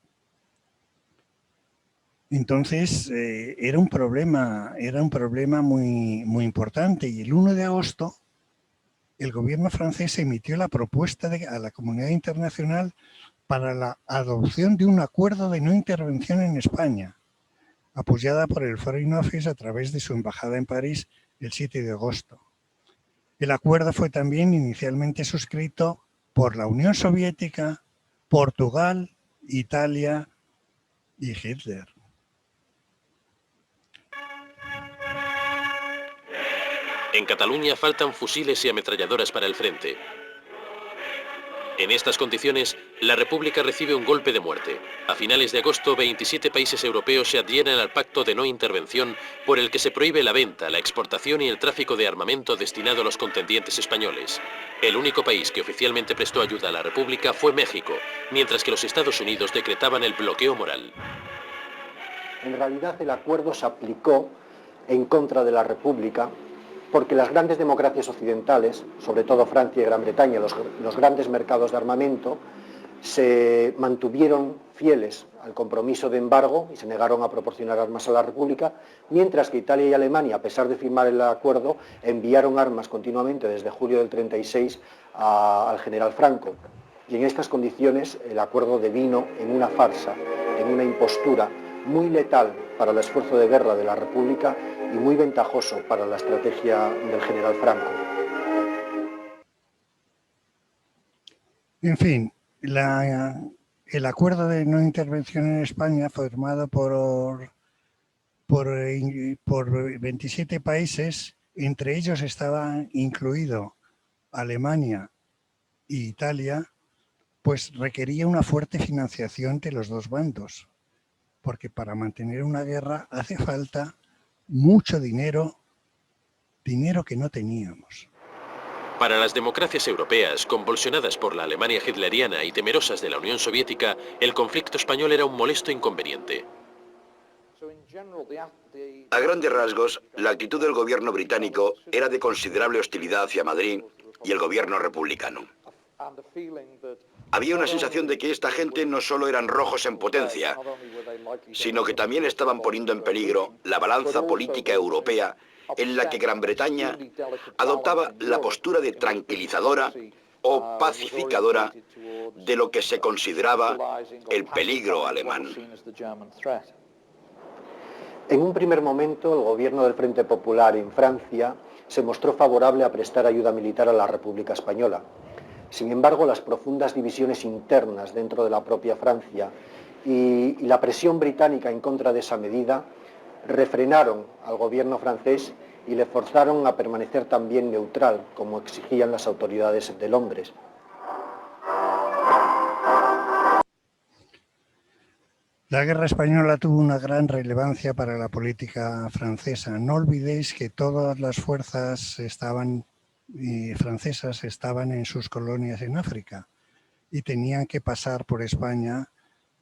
Entonces era un problema muy, muy importante y el 1 de agosto el gobierno francés emitió la propuesta a la comunidad internacional para la adopción de un acuerdo de no intervención en España, apoyada por el Foreign Office a través de su embajada en París el 7 de agosto. El acuerdo fue también inicialmente suscrito por la Unión Soviética, Portugal, Italia y Hitler. En Cataluña faltan fusiles y ametralladoras para el frente. En estas condiciones, la República recibe un golpe de muerte. A finales de agosto, 27 países europeos se adhieren al pacto de no intervención por el que se prohíbe la venta, la exportación y el tráfico de armamento destinado a los contendientes españoles. El único país que oficialmente prestó ayuda a la República fue México, mientras que los Estados Unidos decretaban el bloqueo moral. En realidad, el acuerdo se aplicó en contra de la República porque las grandes democracias occidentales, sobre todo Francia y Gran Bretaña, los grandes mercados de armamento, se mantuvieron fieles al compromiso de embargo y se negaron a proporcionar armas a la República, mientras que Italia y Alemania, a pesar de firmar el acuerdo, enviaron armas continuamente desde julio del 36 al general Franco. Y en estas condiciones el acuerdo devino en una farsa, en una impostura muy letal para el esfuerzo de guerra de la República y muy ventajoso para la estrategia del general Franco. En fin, el acuerdo de no intervención en España fue firmado por 27 países, entre ellos estaba incluido Alemania e Italia, pues requería una fuerte financiación de los dos bandos, porque para mantener una guerra hace falta mucho dinero que no teníamos. Para las democracias europeas, convulsionadas por la Alemania hitleriana y temerosas de la Unión Soviética, el conflicto español era un molesto inconveniente. A grandes rasgos, la actitud del gobierno británico era de considerable hostilidad hacia Madrid y el gobierno republicano. Había una sensación de que esta gente no solo eran rojos en potencia, sino que también estaban poniendo en peligro la balanza política europea en la que Gran Bretaña adoptaba la postura de tranquilizadora o pacificadora de lo que se consideraba el peligro alemán. En un primer momento, el gobierno del Frente Popular en Francia se mostró favorable a prestar ayuda militar a la República Española. Sin embargo, las profundas divisiones internas dentro de la propia Francia y la presión británica en contra de esa medida refrenaron al gobierno francés y le forzaron a permanecer también neutral, como exigían las autoridades de Londres. La guerra española tuvo una gran relevancia para la política francesa. No olvidéis que todas las fuerzas francesas estaban en sus colonias en África y tenían que pasar por España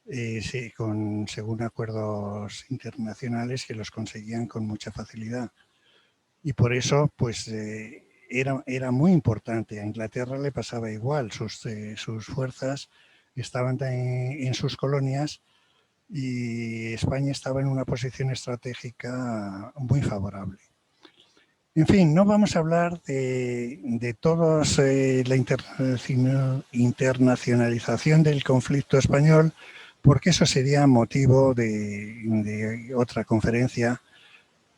según acuerdos internacionales que los conseguían con mucha facilidad. Y por eso pues, era muy importante. A Inglaterra le pasaba igual. Sus fuerzas estaban en sus colonias y España estaba en una posición estratégica muy favorable. En fin, no vamos a hablar de toda la internacionalización del conflicto español, porque eso sería motivo de otra conferencia.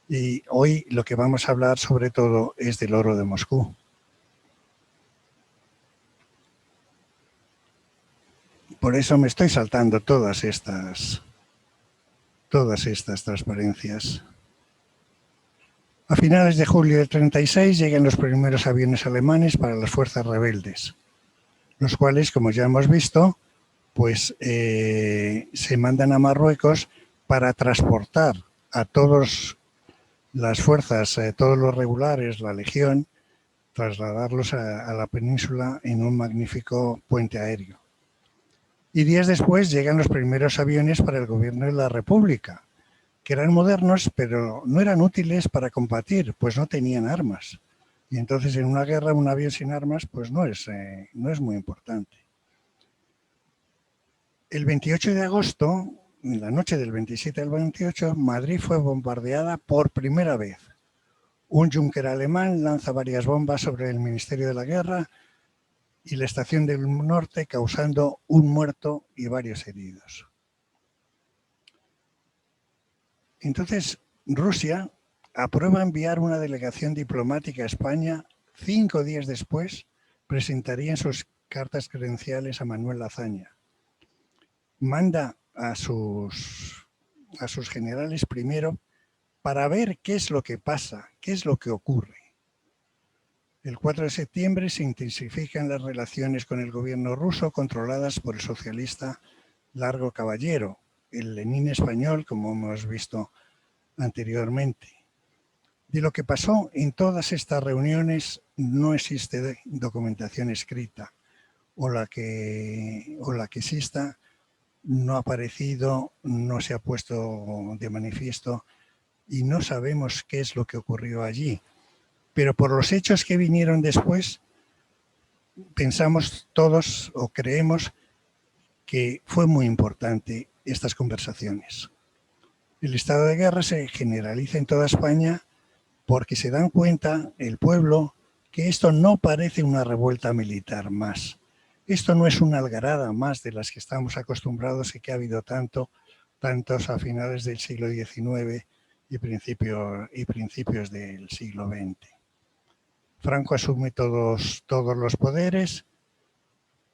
Y hoy lo que vamos a hablar sobre todo es del oro de Moscú. Por eso me estoy saltando todas estas transparencias. A finales de julio del 36 llegan los primeros aviones alemanes para las fuerzas rebeldes, los cuales, como ya hemos visto, pues se mandan a Marruecos para transportar a todas las fuerzas, todos los regulares, la legión, trasladarlos a la península en un magnífico puente aéreo. Y días después llegan los primeros aviones para el gobierno de la República, que eran modernos, pero no eran útiles para combatir, pues no tenían armas. Y entonces en una guerra un avión sin armas pues no es muy importante. El 28 de agosto, en la noche del 27 al 28, Madrid fue bombardeada por primera vez. Un Junker alemán lanza varias bombas sobre el Ministerio de la Guerra y la Estación del Norte, causando un muerto y varios heridos. Entonces, Rusia aprueba enviar una delegación diplomática a España. 5 días después, presentarían sus cartas credenciales a Manuel Azaña. Manda a sus generales primero para ver qué es lo que pasa, qué es lo que ocurre. El 4 de septiembre se intensifican las relaciones con el gobierno ruso controladas por el socialista Largo Caballero, el Lenin español, como hemos visto anteriormente. De lo que pasó en todas estas reuniones no existe documentación escrita, o la que exista no ha aparecido, no se ha puesto de manifiesto y no sabemos qué es lo que ocurrió allí. Pero por los hechos que vinieron después, pensamos todos o creemos que fue muy importante estas conversaciones. El estado de guerra se generaliza en toda España porque se dan cuenta el pueblo que esto no parece una revuelta militar más. Esto no es una algarada más de las que estamos acostumbrados y que ha habido tantos a finales del siglo XIX y principios del siglo XX. Franco asume todos los poderes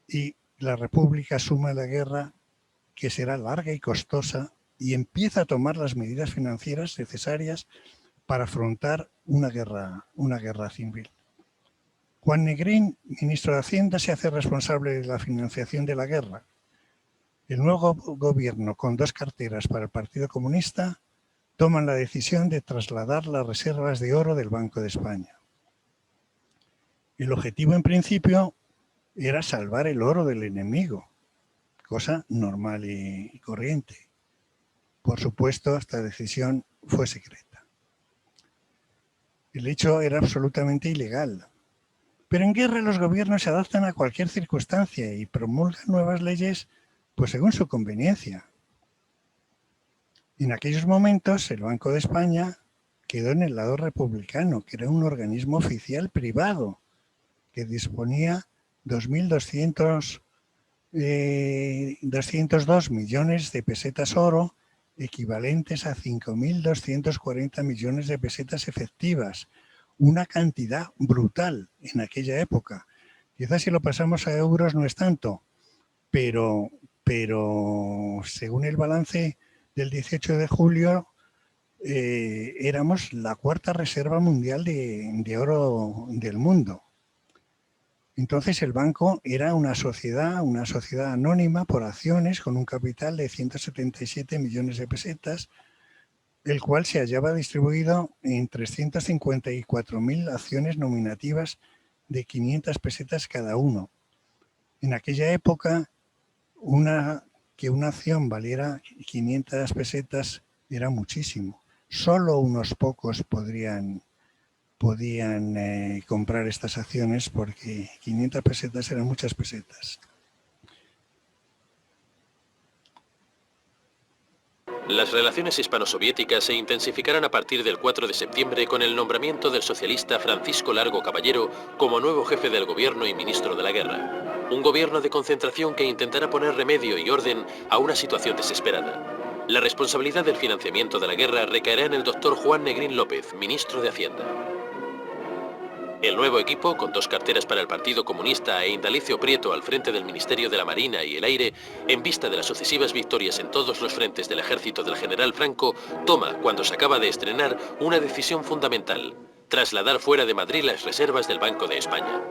y la República asume la guerra, que será larga y costosa, y empieza a tomar las medidas financieras necesarias para afrontar una guerra civil. Juan Negrín, ministro de Hacienda, se hace responsable de la financiación de la guerra. El nuevo gobierno, con 2 carteras para el Partido Comunista, toman la decisión de trasladar las reservas de oro del Banco de España. El objetivo, en principio, era salvar el oro del enemigo, cosa normal y corriente. Por supuesto, esta decisión fue secreta. El hecho era absolutamente ilegal. Pero en guerra los gobiernos se adaptan a cualquier circunstancia y promulgan nuevas leyes pues según su conveniencia. En aquellos momentos el Banco de España quedó en el lado republicano, que era un organismo oficial privado que disponía 2.202 millones de pesetas oro, equivalentes a 5.240 millones de pesetas efectivas. Una cantidad brutal en aquella época. Quizás si lo pasamos a euros no es tanto, pero pero según el balance del 18 de julio, éramos la cuarta reserva mundial de oro del mundo. Entonces el banco era una sociedad anónima por acciones con un capital de 177 millones de pesetas, el cual se hallaba distribuido en 354.000 acciones nominativas de 500 pesetas cada uno. En aquella época, que una acción valiera 500 pesetas era muchísimo. Solo unos pocos podían comprar estas acciones porque 500 pesetas eran muchas pesetas. Las relaciones hispano-soviéticas se intensificarán a partir del 4 de septiembre con el nombramiento del socialista Francisco Largo Caballero como nuevo jefe del gobierno y ministro de la guerra. Un gobierno de concentración que intentará poner remedio y orden a una situación desesperada. La responsabilidad del financiamiento de la guerra recaerá en el doctor Juan Negrín López, ministro de Hacienda. El nuevo equipo, con 2 carteras para el Partido Comunista e Indalecio Prieto al frente del Ministerio de la Marina y el Aire, en vista de las sucesivas victorias en todos los frentes del ejército del general Franco, toma, cuando se acaba de estrenar, una decisión fundamental: trasladar fuera de Madrid las reservas del Banco de España.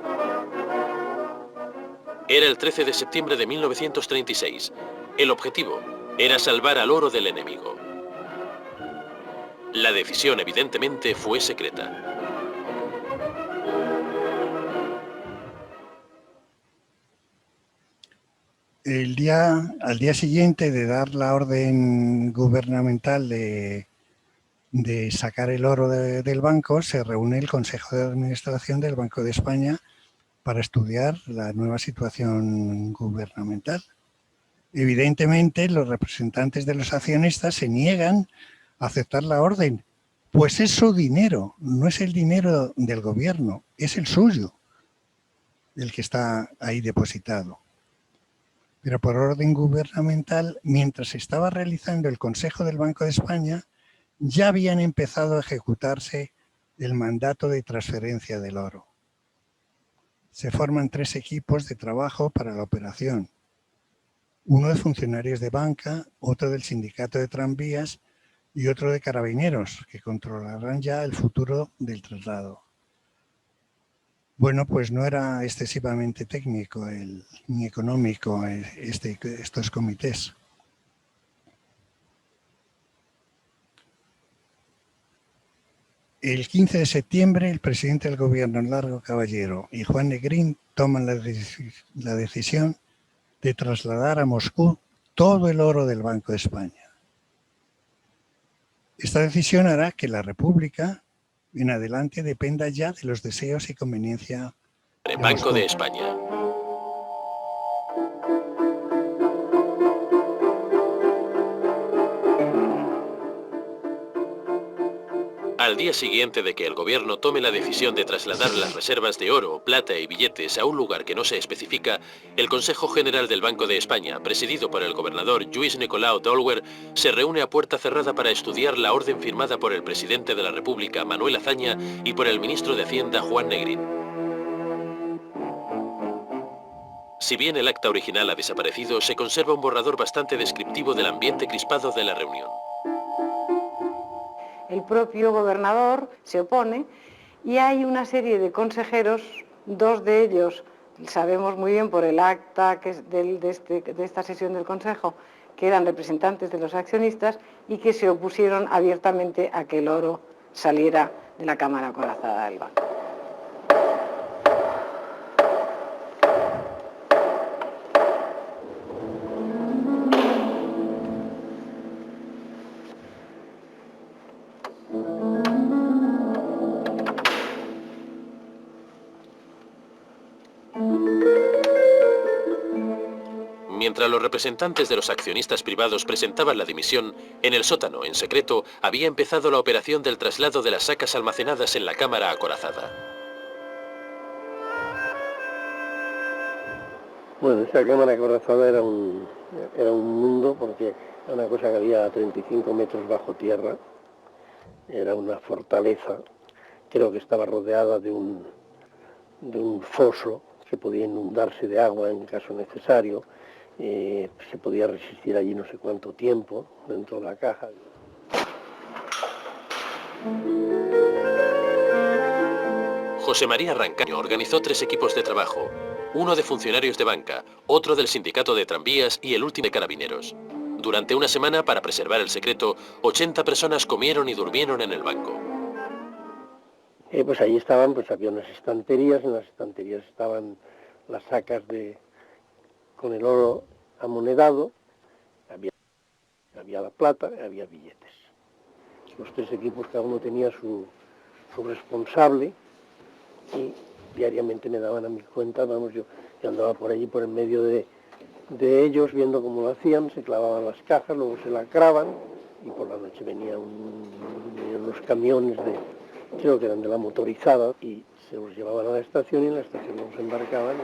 Era el 13 de septiembre de 1936. El objetivo era salvar al oro del enemigo. La decisión, evidentemente, fue secreta. Al día siguiente de dar la orden gubernamental de sacar el oro del banco, se reúne el Consejo de Administración del Banco de España para estudiar la nueva situación gubernamental. Evidentemente, los representantes de los accionistas se niegan a aceptar la orden, pues es su dinero, no es el dinero del gobierno, es el suyo, el que está ahí depositado. Pero por orden gubernamental, mientras se estaba realizando el Consejo del Banco de España, ya habían empezado a ejecutarse el mandato de transferencia del oro. Se forman 3 equipos de trabajo para la operación. Uno de funcionarios de banca, otro del sindicato de tranvías y otro de carabineros, que controlarán ya el futuro del traslado. Bueno, pues no era excesivamente técnico ni económico estos comités. El 15 de septiembre, el presidente del gobierno, Largo Caballero, y Juan Negrín toman la decisión de trasladar a Moscú todo el oro del Banco de España. Esta decisión hará que la República en adelante dependa ya de los deseos y conveniencia del Banco de España. Al día siguiente de que el gobierno tome la decisión de trasladar las reservas de oro, plata y billetes a un lugar que no se especifica, el Consejo General del Banco de España, presidido por el gobernador Lluís Nicolau d'Olwer, se reúne a puerta cerrada para estudiar la orden firmada por el presidente de la República, Manuel Azaña, y por el ministro de Hacienda, Juan Negrín. Si bien el acta original ha desaparecido, se conserva un borrador bastante descriptivo del ambiente crispado de la reunión. El propio gobernador se opone y hay una serie de consejeros, 2 de ellos sabemos muy bien por el acta de esta sesión del Consejo, que eran representantes de los accionistas y que se opusieron abiertamente a que el oro saliera de la cámara acorazada del banco. Mientras los representantes de los accionistas privados presentaban la dimisión, en el sótano, en secreto, había empezado la operación del traslado de las sacas almacenadas en la cámara acorazada. Bueno, esa cámara acorazada era un mundo, porque era una cosa que había a 35 metros bajo tierra, era una fortaleza, creo que estaba rodeada de un foso que podía inundarse de agua en caso necesario, se podía resistir allí no sé cuánto tiempo dentro de la caja. José María Rancaño organizó 3 equipos de trabajo, uno de funcionarios de banca, otro del sindicato de tranvías y el último de carabineros. Durante una semana, para preservar el secreto, 80 personas comieron y durmieron en el banco. Pues ahí estaban, pues había unas estanterías, en las estanterías estaban las sacas con el oro amonedado, había la plata, había billetes. Los 3 equipos, cada uno tenía su responsable, y diariamente me daban a mi cuenta, vamos, yo andaba por allí, por en medio de ellos, viendo cómo lo hacían, se clavaban las cajas, luego se lacraban, y por la noche venían unos camiones creo que eran de la motorizada, y se los llevaban a la estación, y en la estación los embarcaban.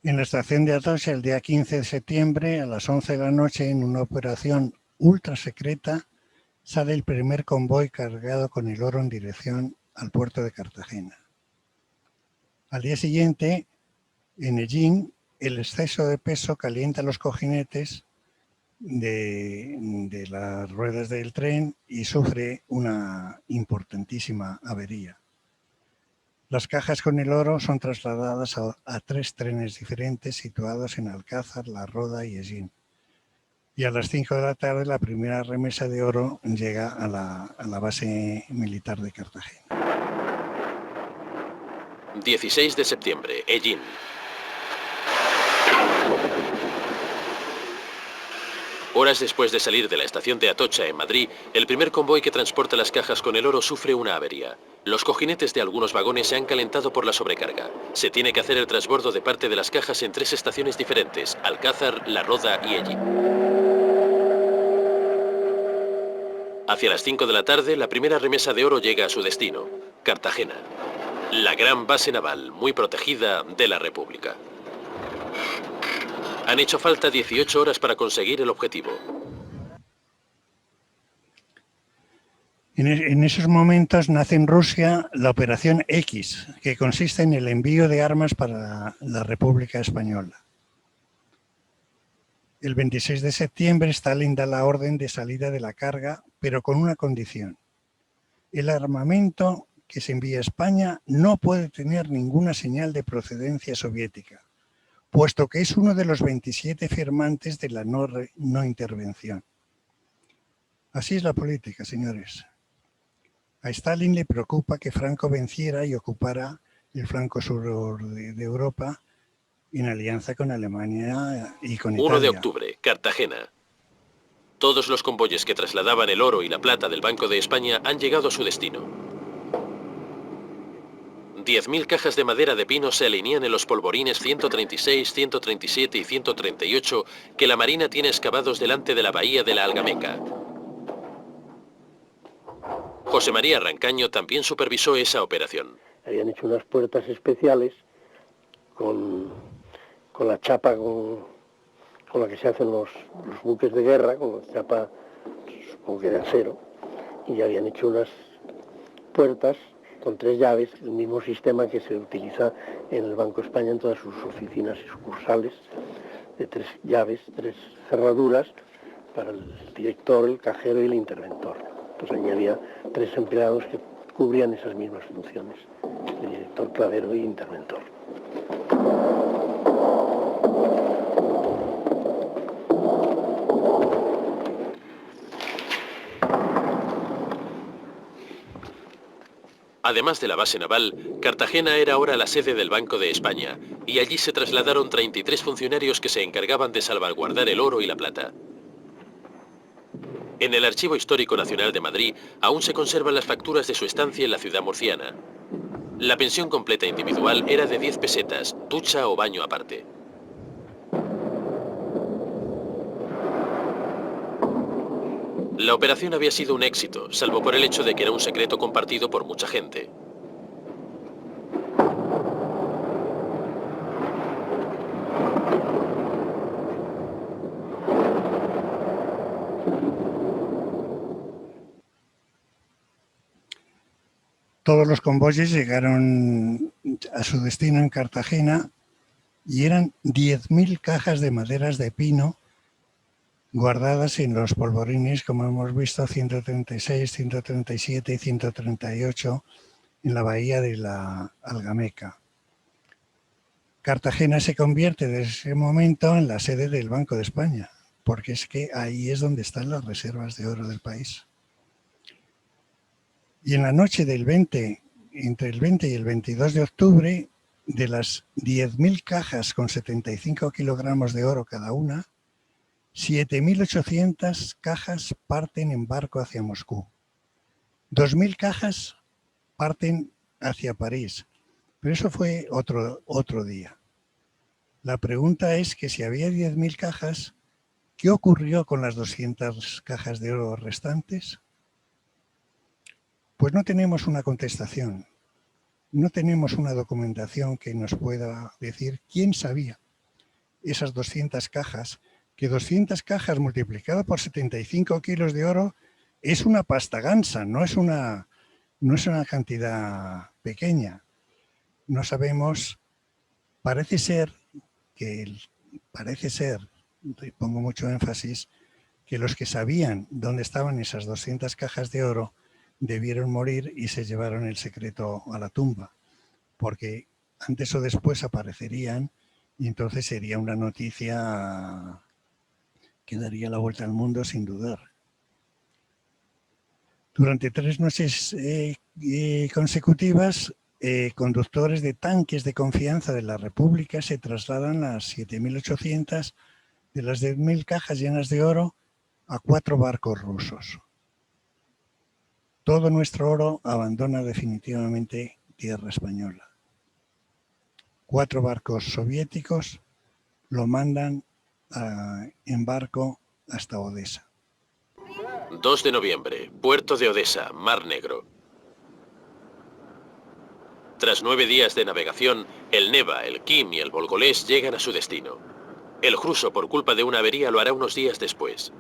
En la estación de Atocha, el día 15 de septiembre, a las 11 de la noche, en una operación ultra secreta, sale el primer convoy cargado con el oro en dirección al puerto de Cartagena. Al día siguiente, en Ellín, el exceso de peso calienta los cojinetes de las ruedas del tren y sufre una importantísima avería. Las cajas con el oro son trasladadas a 3 trenes diferentes situados en Alcázar, La Roda y Ellín. Y a las 5 de la tarde la primera remesa de oro llega a la base militar de Cartagena. 16 de septiembre, Ellín. Horas después de salir de la estación de Atocha, en Madrid, el primer convoy que transporta las cajas con el oro sufre una avería. Los cojinetes de algunos vagones se han calentado por la sobrecarga. Se tiene que hacer el transbordo de parte de las cajas en 3 estaciones diferentes: Alcázar, La Roda y Ellín. Hacia las 5 de la tarde, la primera remesa de oro llega a su destino, Cartagena, la gran base naval, muy protegida, de la República. Han hecho falta 18 horas para conseguir el objetivo. En esos momentos nace en Rusia la Operación X, que consiste en el envío de armas para la República Española. El 26 de septiembre Stalin da la orden de salida de la carga, pero con una condición. El armamento que se envía a España no puede tener ninguna señal de procedencia soviética, puesto que es uno de los 27 firmantes de la no intervención. Así es la política, señores. A Stalin le preocupa que Franco venciera y ocupara el flanco sur de Europa en alianza con Alemania y con Italia. 1 de octubre, Cartagena. Todos los convoyes que trasladaban el oro y la plata del Banco de España han llegado a su destino. 10.000 cajas de madera de pino se alinean en los polvorines 136, 137 y 138 que la Marina tiene excavados delante de la bahía de la Algameca. José María Rancaño también supervisó esa operación. Habían hecho unas puertas especiales con la chapa con la que se hacen los buques de guerra, con la chapa, supongo que de acero, y habían hecho unas puertas con 3 llaves, el mismo sistema que se utiliza en el Banco de España en todas sus oficinas y sucursales, de 3 llaves, 3 cerraduras para el director, el cajero y el interventor. Pues allí había 3 empleados que cubrían esas mismas funciones, el director, clavero y interventor. Además de la base naval, Cartagena era ahora la sede del Banco de España, y allí se trasladaron 33 funcionarios que se encargaban de salvaguardar el oro y la plata. En el Archivo Histórico Nacional de Madrid aún se conservan las facturas de su estancia en la ciudad murciana. La pensión completa individual era de 10 pesetas, ducha o baño aparte. La operación había sido un éxito, salvo por el hecho de que era un secreto compartido por mucha gente. Todos los convoyes llegaron a su destino en Cartagena y eran 10.000 cajas de maderas de pino guardadas en los polvorines, como hemos visto, 136, 137 y 138 en la bahía de la Algameca. Cartagena se convierte desde ese momento en la sede del Banco de España, porque es que ahí es donde están las reservas de oro del país. Y en la noche del 20, entre el 20 y el 22 de octubre, de las 10.000 cajas con 75 kilogramos de oro cada una, 7.800 cajas parten en barco hacia Moscú. 2.000 cajas parten hacia París. Pero eso fue otro día. La pregunta es que si había 10.000 cajas, ¿qué ocurrió con las 200 cajas de oro restantes? Pues no tenemos una contestación, no tenemos una documentación que nos pueda decir quién sabía esas 200 cajas, que 200 cajas multiplicado por 75 kilos de oro es una pasta gansa, no es una cantidad pequeña. No sabemos, parece ser, y pongo mucho énfasis, que los que sabían dónde estaban esas 200 cajas de oro debieron morir y se llevaron el secreto a la tumba, porque antes o después aparecerían y entonces sería una noticia que daría la vuelta al mundo sin dudar. Durante 3 noches consecutivas, conductores de tanques de confianza de la República se trasladan las 7.800 de las 10.000 cajas llenas de oro a 4 barcos rusos. Todo nuestro oro abandona definitivamente tierra española. 4 barcos soviéticos lo mandan en barco hasta Odesa. 2 de noviembre, puerto de Odesa, Mar Negro. Tras 9 días de navegación, el Neva, el Kim y el Volgolés llegan a su destino. El Hruso, por culpa de una avería, lo hará unos días después.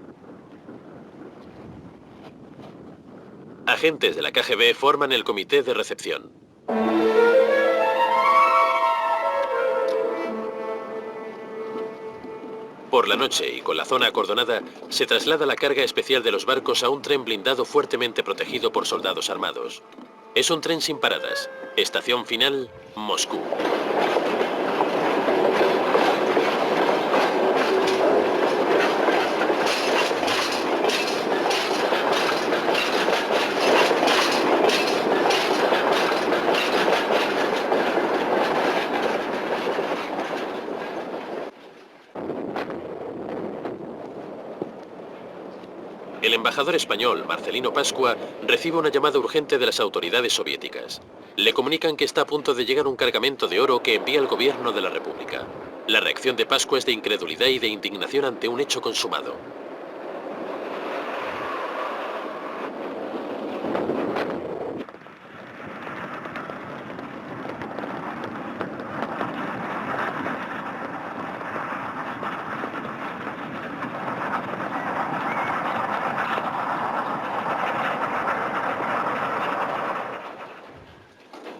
Agentes de la KGB forman el comité de recepción. Por la noche y con la zona acordonada, se traslada la carga especial de los barcos a un tren blindado fuertemente protegido por soldados armados. Es un tren sin paradas. Estación final, Moscú. El embajador español, Marcelino Pascua, recibe una llamada urgente de las autoridades soviéticas. Le comunican que está a punto de llegar un cargamento de oro que envía el gobierno de la República. La reacción de Pascua es de incredulidad y de indignación ante un hecho consumado.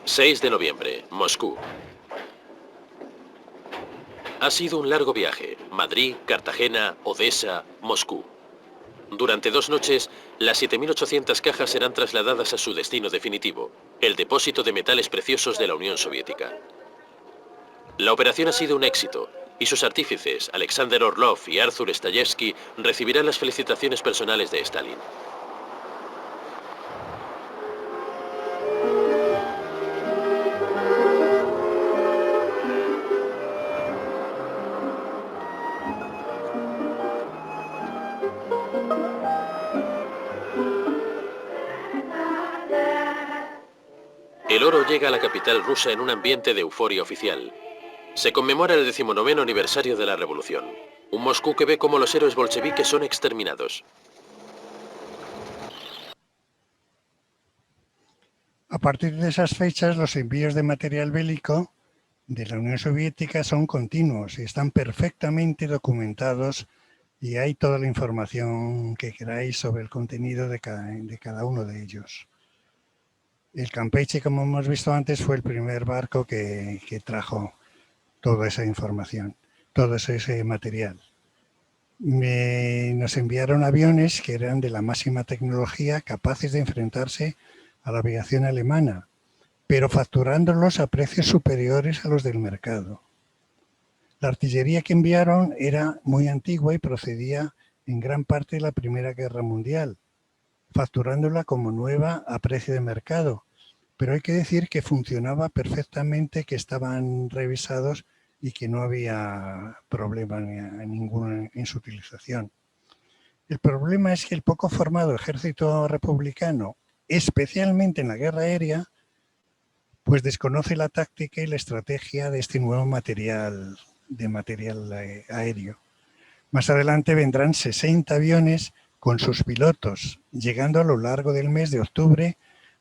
...6 de noviembre, Moscú. Ha sido un largo viaje. Madrid, Cartagena, Odesa, Moscú. Durante 2 noches, las 7.800 cajas serán trasladadas a su destino definitivo, el depósito de metales preciosos de la Unión Soviética. La operación ha sido un éxito, y sus artífices, Alexander Orlov y Arthur Stajewski, recibirán las felicitaciones personales de Stalin. El oro llega a la capital rusa en un ambiente de euforia oficial. Se conmemora el 19º aniversario de la revolución. Un Moscú que ve cómo los héroes bolcheviques son exterminados. A partir de esas fechas, los envíos de material bélico de la Unión Soviética son continuos y están perfectamente documentados y hay toda la información que queráis sobre el contenido de cada uno de ellos. El Campeche, como hemos visto antes, fue el primer barco que trajo toda esa información, todo ese material. Nos enviaron aviones que eran de la máxima tecnología, capaces de enfrentarse a la aviación alemana, pero facturándolos a precios superiores a los del mercado. La artillería que enviaron era muy antigua y procedía en gran parte de la Primera Guerra Mundial, facturándola como nueva a precio de mercado. Pero hay que decir que funcionaba perfectamente, que estaban revisados y que no había problema ninguno en su utilización. El problema es que el poco formado ejército republicano, especialmente en la guerra aérea, pues desconoce la táctica y la estrategia de este nuevo material aéreo. Más adelante vendrán 60 aviones con sus pilotos, llegando a lo largo del mes de octubre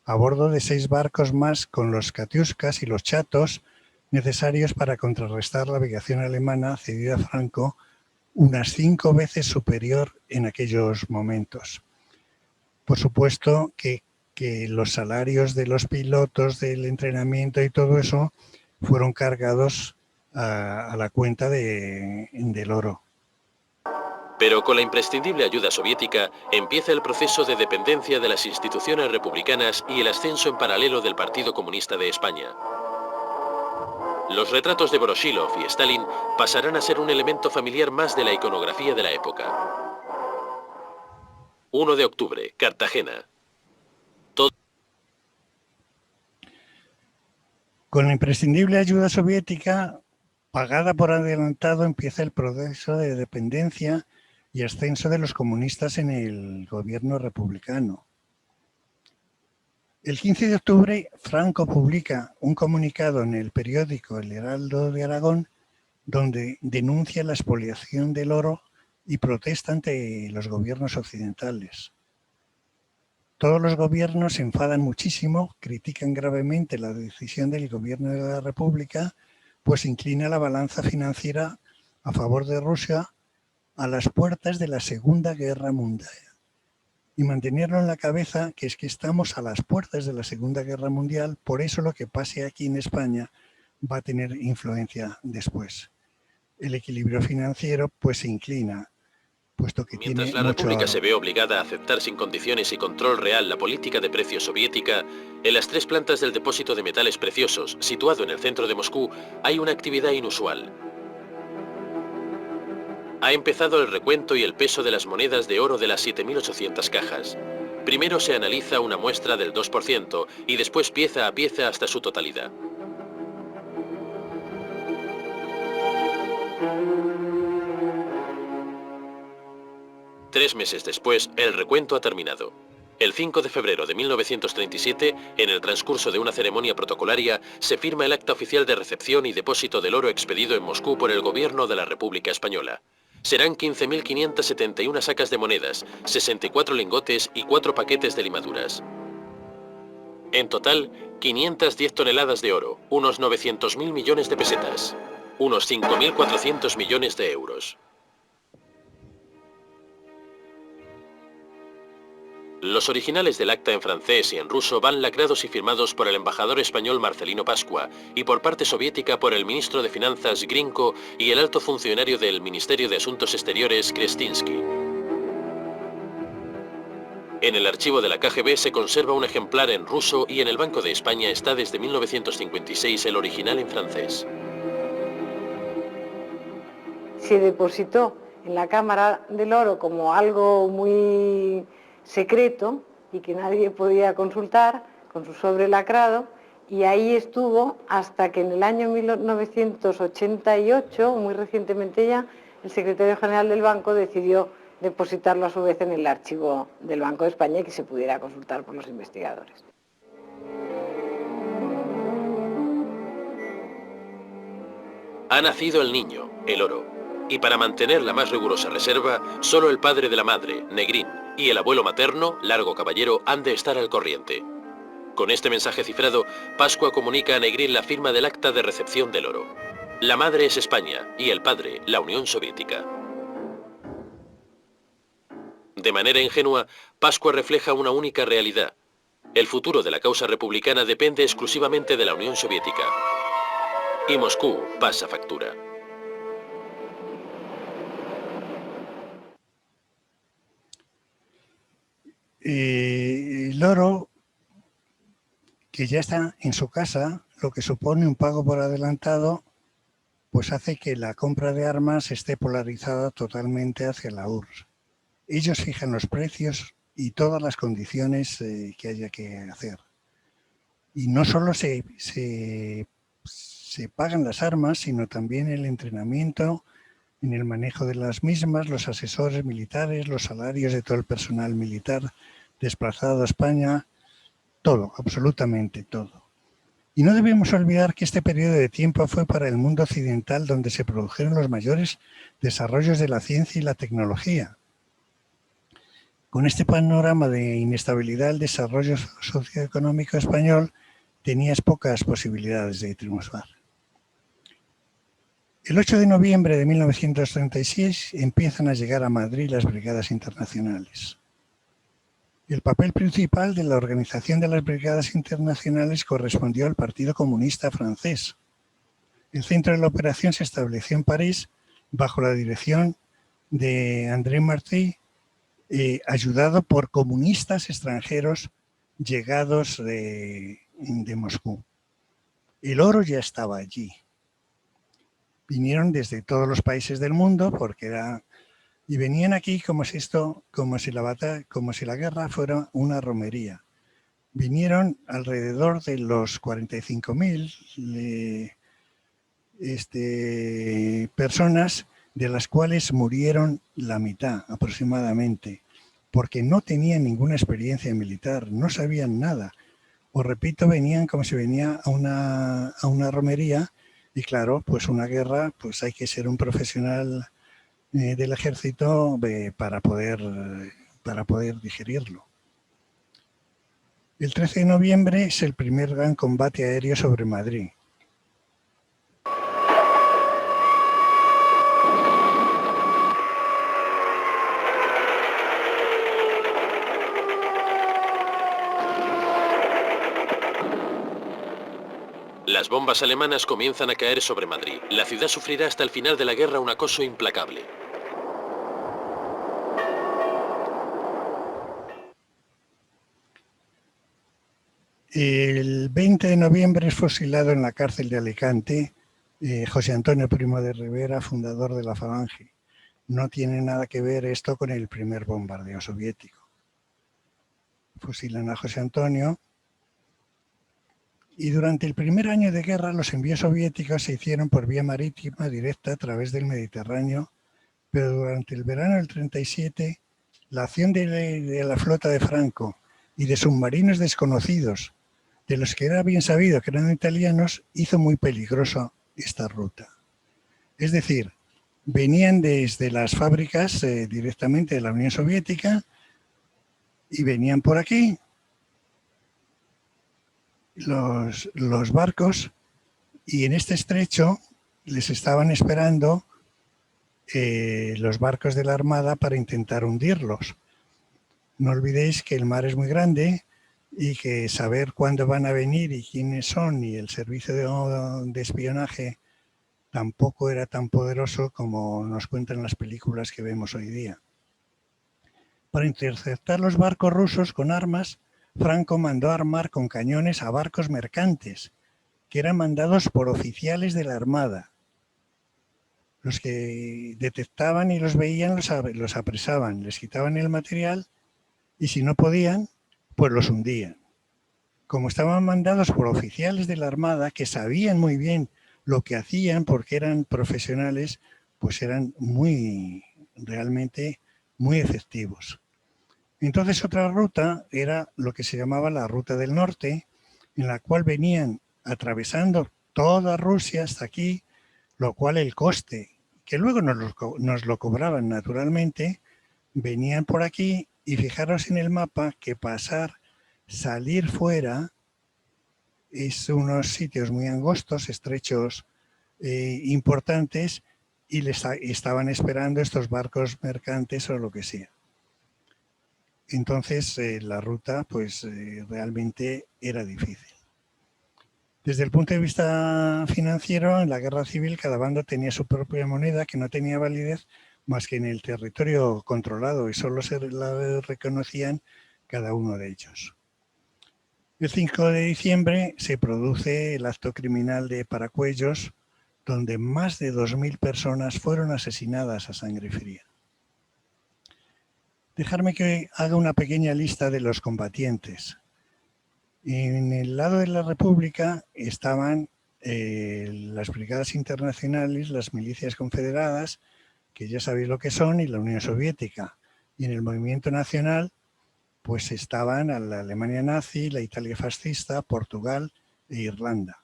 a bordo de 6 barcos más con los Katiuskas y los Chatos necesarios para contrarrestar la aviación alemana cedida a Franco, unas 5 veces superior en aquellos momentos. Por supuesto que los salarios de los pilotos, del entrenamiento y todo eso fueron cargados a la cuenta del oro. Pero con la imprescindible ayuda soviética empieza el proceso de dependencia de las instituciones republicanas y el ascenso en paralelo del Partido Comunista de España. Los retratos de Voroshilov y Stalin pasarán a ser un elemento familiar más de la iconografía de la época. 1 de octubre, Cartagena. Con la imprescindible ayuda soviética, pagada por adelantado, empieza el proceso de dependencia y ascenso de los comunistas en el gobierno republicano. El 15 de octubre, Franco publica un comunicado en el periódico El Heraldo de Aragón, donde denuncia la expoliación del oro y protesta ante los gobiernos occidentales. Todos los gobiernos se enfadan muchísimo, critican gravemente la decisión del gobierno de la República, pues inclina la balanza financiera a favor de Rusia a las puertas de la Segunda Guerra Mundial. Y mantenerlo en la cabeza, que es que estamos a las puertas de la Segunda Guerra Mundial, por eso lo que pase aquí en España va a tener influencia después. El equilibrio financiero pues se inclina, puesto que mientras la República se ve obligada a aceptar sin condiciones y control real la política de precios soviética, en las 3 plantas del depósito de metales preciosos, situado en el centro de Moscú, hay una actividad inusual. Ha empezado el recuento y el peso de las monedas de oro de las 7.800 cajas. Primero se analiza una muestra del 2% y después pieza a pieza hasta su totalidad. Tres meses después, el recuento ha terminado. El 5 de febrero de 1937, en el transcurso de una ceremonia protocolaria, se firma el acta oficial de recepción y depósito del oro expedido en Moscú por el gobierno de la República Española. Serán 15.571 sacas de monedas, 64 lingotes y 4 paquetes de limaduras. En total, 510 toneladas de oro, unos 900.000 millones de pesetas, unos 5.400 millones de euros. Los originales del acta en francés y en ruso van lacrados y firmados por el embajador español Marcelino Pascua y por parte soviética por el ministro de Finanzas Grinko y el alto funcionario del Ministerio de Asuntos Exteriores Krestinsky. En el archivo de la KGB se conserva un ejemplar en ruso y en el Banco de España está desde 1956 el original en francés. Se depositó en la Cámara del Oro como algo muy secreto y que nadie podía consultar, con su sobre lacrado, y ahí estuvo hasta que en el año 1988, muy recientemente ya, el secretario general del banco decidió depositarlo a su vez en el archivo del Banco de España y que se pudiera consultar por los investigadores. Ha nacido el niño, el oro, y para mantener la más rigurosa reserva, solo el padre de la madre, Negrín, y el abuelo materno, Largo Caballero, han de estar al corriente. Con este mensaje cifrado, Pascua comunica a Negrín la firma del acta de recepción del oro. La madre es España y el padre, la Unión Soviética. De manera ingenua, Pascua refleja una única realidad. El futuro de la causa republicana depende exclusivamente de la Unión Soviética. Y Moscú pasa factura. El oro, que ya está en su casa, lo que supone un pago por adelantado, pues hace que la compra de armas esté polarizada totalmente hacia la URSS. Ellos fijan los precios y todas las condiciones que haya que hacer. Y no solo se pagan las armas, sino también el entrenamiento en el manejo de las mismas, los asesores militares, los salarios de todo el personal militar desplazado a España, todo, absolutamente todo. Y no debemos olvidar que este periodo de tiempo fue para el mundo occidental donde se produjeron los mayores desarrollos de la ciencia y la tecnología. Con este panorama de inestabilidad, el desarrollo socioeconómico español tenía pocas posibilidades de triunfar. El 8 de noviembre de 1936 empiezan a llegar a Madrid las brigadas internacionales. El papel principal de la organización de las brigadas internacionales correspondió al Partido Comunista francés. El centro de la operación se estableció en París bajo la dirección de André Marty, ayudado por comunistas extranjeros llegados de Moscú. El oro ya estaba allí. Vinieron desde todos los países del mundo y venían aquí como si la guerra fuera una romería. Vinieron alrededor de los 45.000 personas, de las cuales murieron la mitad aproximadamente, porque no tenían ninguna experiencia militar, no sabían nada. Os repito, venían como si venía a una romería. Y claro, pues una guerra, pues hay que ser un profesional del ejército para poder digerirlo. El 13 de noviembre es el primer gran combate aéreo sobre Madrid. Las bombas alemanas comienzan a caer sobre Madrid. La ciudad sufrirá hasta el final de la guerra un acoso implacable. El 20 de noviembre es fusilado en la cárcel de Alicante José Antonio Primo de Rivera, fundador de la Falange. No tiene nada que ver esto con el primer bombardeo soviético. Fusilan a José Antonio. Y durante el primer año de guerra los envíos soviéticos se hicieron por vía marítima directa a través del Mediterráneo, pero durante el verano del 37 la acción de la flota de Franco y de submarinos desconocidos, de los que era bien sabido que eran italianos, hizo muy peligrosa esta ruta. Es decir, venían desde las fábricas directamente de la Unión Soviética y venían por aquí los barcos, y en este estrecho les estaban esperando los barcos de la Armada para intentar hundirlos. No olvidéis que el mar es muy grande y que saber cuándo van a venir y quiénes son, y el servicio de espionaje tampoco era tan poderoso como nos cuentan las películas que vemos hoy día. Para interceptar los barcos rusos con armas, Franco mandó armar con cañones a barcos mercantes, que eran mandados por oficiales de la Armada. Los que detectaban y los veían los apresaban, les quitaban el material y si no podían, pues los hundían. Como estaban mandados por oficiales de la Armada que sabían muy bien lo que hacían porque eran profesionales, pues eran realmente muy efectivos. Entonces otra ruta era lo que se llamaba la Ruta del Norte, en la cual venían atravesando toda Rusia hasta aquí, lo cual el coste, que luego nos lo cobraban naturalmente, venían por aquí y fijaros en el mapa que salir fuera es unos sitios muy angostos, estrechos, importantes, y les estaban esperando estos barcos mercantes o lo que sea. Entonces la ruta pues realmente era difícil. Desde el punto de vista financiero, en la guerra civil cada bando tenía su propia moneda que no tenía validez más que en el territorio controlado y solo se la reconocían cada uno de ellos. El 5 de diciembre se produce el acto criminal de Paracuellos, donde más de 2.000 personas fueron asesinadas a sangre fría. Dejarme que haga una pequeña lista de los combatientes. En el lado de la República estaban las brigadas internacionales, las milicias confederadas, que ya sabéis lo que son, y la Unión Soviética. Y en el movimiento nacional, pues estaban la Alemania nazi, la Italia fascista, Portugal e Irlanda.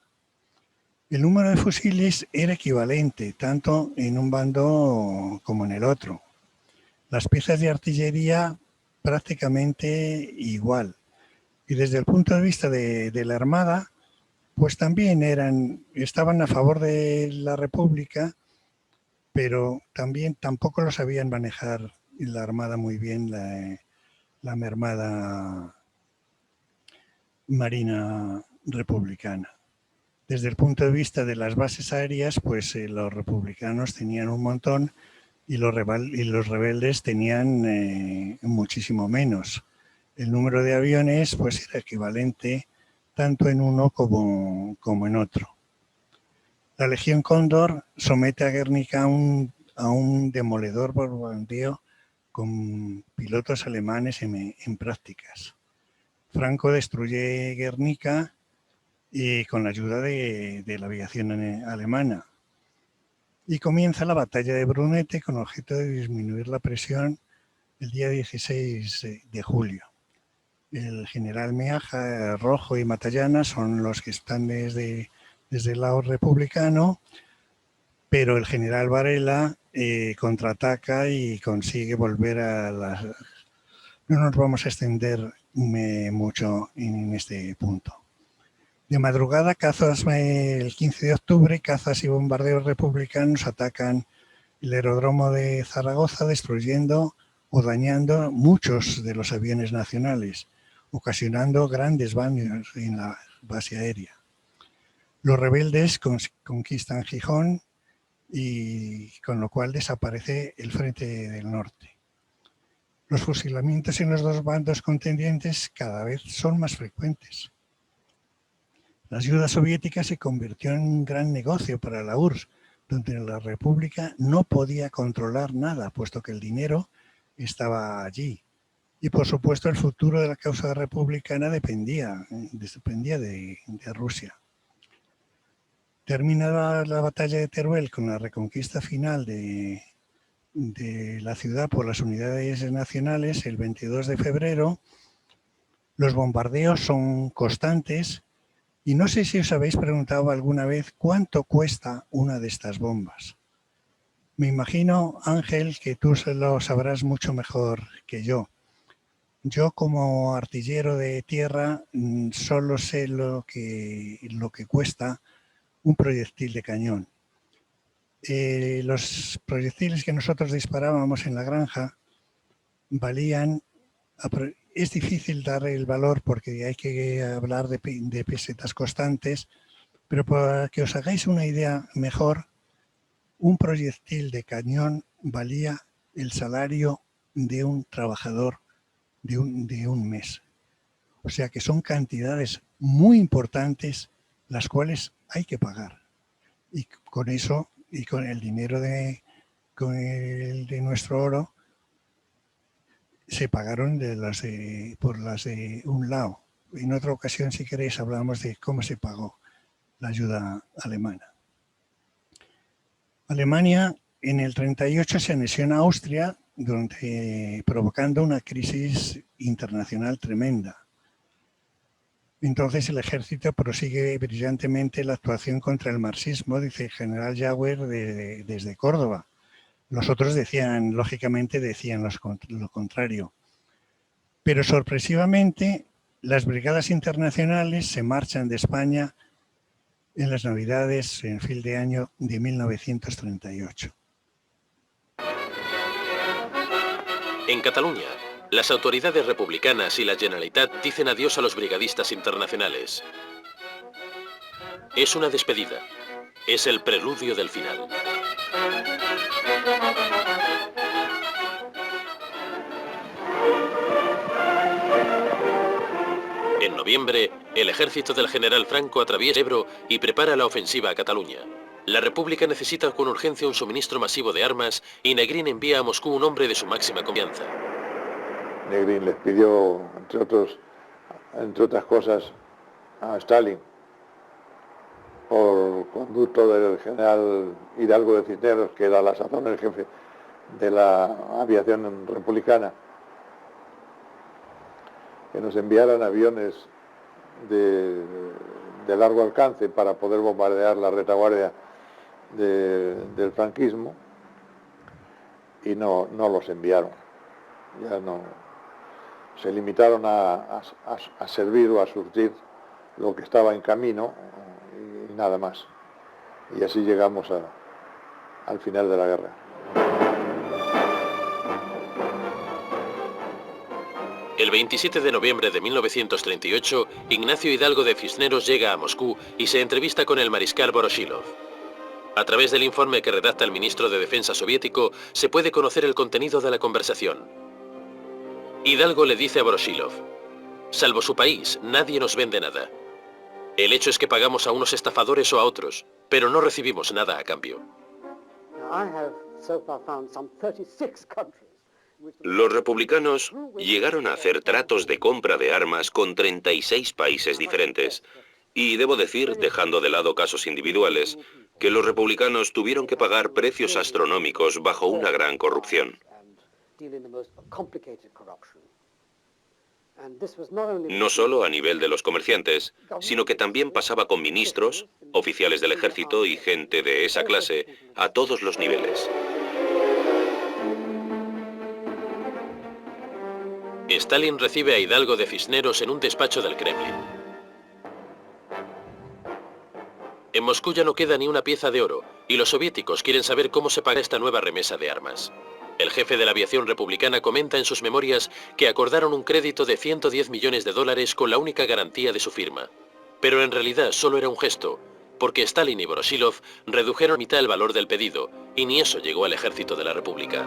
El número de fusiles era equivalente, tanto en un bando como en el otro. Las piezas de artillería prácticamente igual. Y desde el punto de vista de la Armada, pues también estaban a favor de la República, pero también tampoco lo sabían manejar la Armada muy bien, la mermada Marina republicana. Desde el punto de vista de las bases aéreas, pues los republicanos tenían un montón y los rebeldes tenían muchísimo menos. El número de aviones pues era equivalente tanto en uno como en otro. La Legión Cóndor somete a Guernica a un demoledor bombardeo con pilotos alemanes en prácticas. Franco destruye Guernica con la ayuda de la aviación alemana. Y comienza la batalla de Brunete con objeto de disminuir la presión el día 16 de julio. El general Meaja, Rojo y Matallana son los que están desde el lado republicano, pero el general Varela contraataca y consigue volver a las... No nos vamos a extender mucho en este punto. De madrugada, el 15 de octubre, cazas y bombardeos republicanos atacan el aeródromo de Zaragoza, destruyendo o dañando muchos de los aviones nacionales, ocasionando grandes daños en la base aérea. Los rebeldes conquistan Gijón y con lo cual desaparece el frente del norte. Los fusilamientos en los dos bandos contendientes cada vez son más frecuentes. La ayuda soviética se convirtió en un gran negocio para la URSS, donde la República no podía controlar nada, puesto que el dinero estaba allí. Y por supuesto el futuro de la causa republicana dependía de Rusia. Terminada la batalla de Teruel con la reconquista final de la ciudad por las unidades nacionales, el 22 de febrero, los bombardeos son constantes. Y no sé si os habéis preguntado alguna vez cuánto cuesta una de estas bombas. Me imagino, Ángel, que tú lo sabrás mucho mejor que yo. Yo como artillero de tierra solo sé lo que cuesta un proyectil de cañón. Los proyectiles que nosotros disparábamos en la granja valían... Es difícil dar el valor porque hay que hablar de pesetas constantes, pero para que os hagáis una idea mejor, un proyectil de cañón valía el salario de un trabajador de un mes. O sea que son cantidades muy importantes las cuales hay que pagar. Y con eso, y con el dinero de nuestro oro, se pagaron por las de un lado. En otra ocasión, si queréis, hablamos de cómo se pagó la ayuda alemana. Alemania en el 38 se anexiona a Austria, provocando una crisis internacional tremenda. Entonces el ejército prosigue brillantemente la actuación contra el marxismo, dice el general Jauer desde Córdoba. Los otros lógicamente decían lo contrario. Pero sorpresivamente, las brigadas internacionales se marchan de España en las Navidades, en fin de año de 1938. En Cataluña, Las autoridades republicanas y la Generalitat dicen adiós a los brigadistas internacionales. Es una despedida. Es el preludio del final. En noviembre, el ejército del general Franco atraviesa el Ebro y prepara la ofensiva a Cataluña. La República necesita con urgencia un suministro masivo de armas y Negrín envía a Moscú un hombre de su máxima confianza. Negrín les pidió, entre otras cosas, a Stalin, por conducto del general Hidalgo de Cisneros, que era a la sazón el jefe de la aviación republicana, que nos enviaran aviones de largo alcance para poder bombardear la retaguardia del franquismo, y no los enviaron. Ya no, se limitaron a servir o a surtir lo que estaba en camino y nada más. Y así llegamos al final de la guerra. El 27 de noviembre de 1938, Ignacio Hidalgo de Cisneros llega a Moscú y se entrevista con el mariscal Voroshilov. A través del informe que redacta el ministro de Defensa soviético, se puede conocer el contenido de la conversación. Hidalgo le dice a Voroshilov: salvo su país, nadie nos vende nada. El hecho es que pagamos a unos estafadores o a otros, pero no recibimos nada a cambio. Los republicanos llegaron a hacer tratos de compra de armas con 36 países diferentes. Y debo decir, dejando de lado casos individuales, que los republicanos tuvieron que pagar precios astronómicos bajo una gran corrupción. No solo a nivel de los comerciantes, sino que también pasaba con ministros, oficiales del ejército y gente de esa clase a todos los niveles. Stalin recibe a Hidalgo de Cisneros en un despacho del Kremlin. En Moscú ya no queda ni una pieza de oro, y los soviéticos quieren saber cómo se paga esta nueva remesa de armas. El jefe de la aviación republicana comenta en sus memorias que acordaron un crédito de 110 millones de dólares con la única garantía de su firma. Pero en realidad solo era un gesto, porque Stalin y Voroshilov redujeron a mitad el valor del pedido, y ni eso llegó al ejército de la República.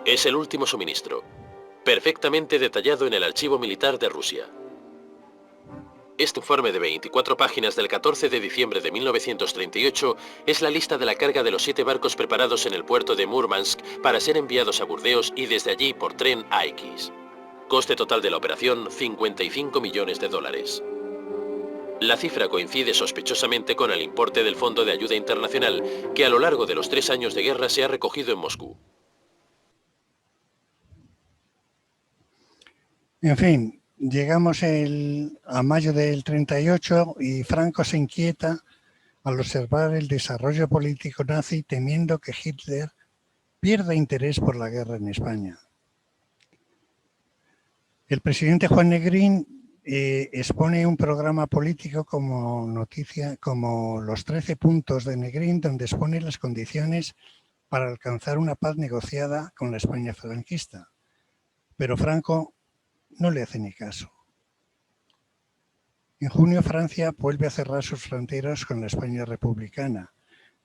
Es el último suministro, perfectamente detallado en el archivo militar de Rusia. Este informe de 24 páginas del 14 de diciembre de 1938 es la lista de la carga de los 7 barcos preparados en el puerto de Murmansk para ser enviados a Burdeos y desde allí por tren a X. Coste total de la operación, 55 millones de dólares. La cifra coincide sospechosamente con el importe del Fondo de Ayuda Internacional que a lo largo de los 3 años de guerra se ha recogido en Moscú. En fin, llegamos a mayo del 38 y Franco se inquieta al observar el desarrollo político nazi, temiendo que Hitler pierda interés por la guerra en España. El presidente Juan Negrín expone un programa político como los 13 puntos de Negrín, donde expone las condiciones para alcanzar una paz negociada con la España franquista. Pero Franco no le hace ni caso. En junio Francia vuelve a cerrar sus fronteras con la España republicana,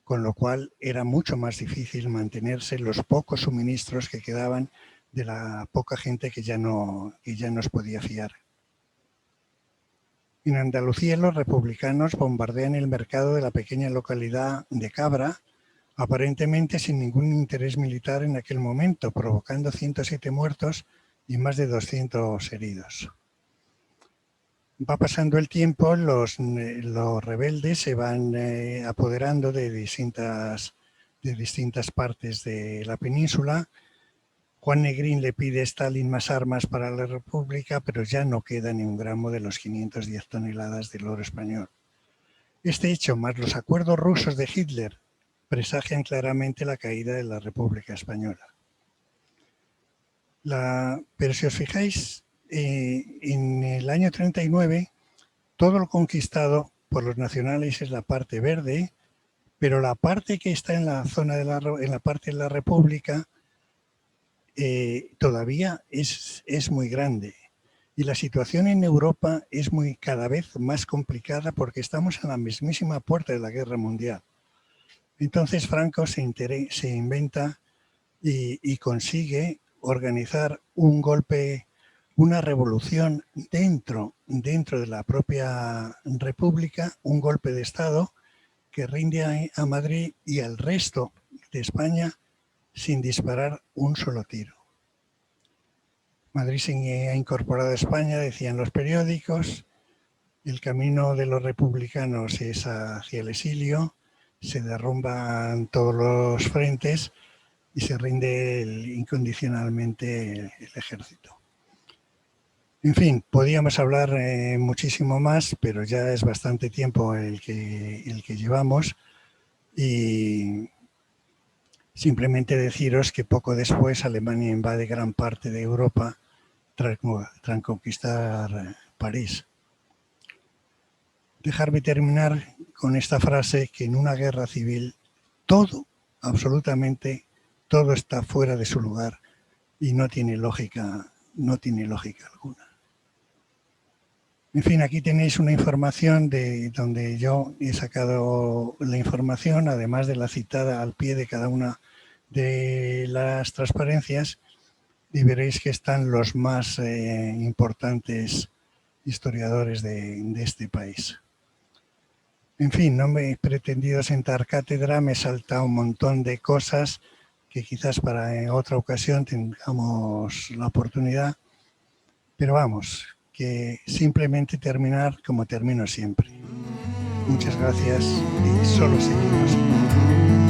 con lo cual era mucho más difícil mantenerse los pocos suministros que quedaban de la poca gente que ya no os podía fiar. En Andalucía los republicanos bombardean el mercado de la pequeña localidad de Cabra, aparentemente sin ningún interés militar en aquel momento, provocando 107 muertos y más de 200 heridos. Va pasando el tiempo, los rebeldes se van apoderando de distintas partes de la península. Juan Negrín le pide a Stalin más armas para la República, pero ya no queda ni un gramo de los 510 toneladas del oro español. Este hecho, más los acuerdos rusos de Hitler, presagian claramente la caída de la República Española. Pero si os fijáis, en el año 39, todo lo conquistado por los nacionales es la parte verde, pero la parte que está en la zona en la parte de la República todavía es muy grande. Y la situación en Europa es cada vez más complicada porque estamos a la mismísima puerta de la guerra mundial. Entonces Franco se inventa y consigue organizar un golpe, una revolución dentro de la propia República, un golpe de Estado que rinde a Madrid y al resto de España sin disparar un solo tiro. Madrid se ha incorporado a España, decían los periódicos, el camino de los republicanos es hacia el exilio, se derrumban todos los frentes y se rinde incondicionalmente el ejército. En fin, podíamos hablar muchísimo más, pero ya es bastante tiempo el que llevamos y simplemente deciros que poco después Alemania invade gran parte de Europa tras conquistar París. Dejarme terminar con esta frase que en una guerra civil todo, absolutamente todo está fuera de su lugar y no tiene lógica alguna. En fin, aquí tenéis una información de donde yo he sacado la información, además de la citada al pie de cada una de las transparencias, y veréis que están los más importantes historiadores de este país. En fin, no me he pretendido sentar cátedra, me he saltado un montón de cosas que quizás para otra ocasión tengamos la oportunidad, pero vamos, que simplemente terminar como termino siempre. Muchas gracias y solo seguimos.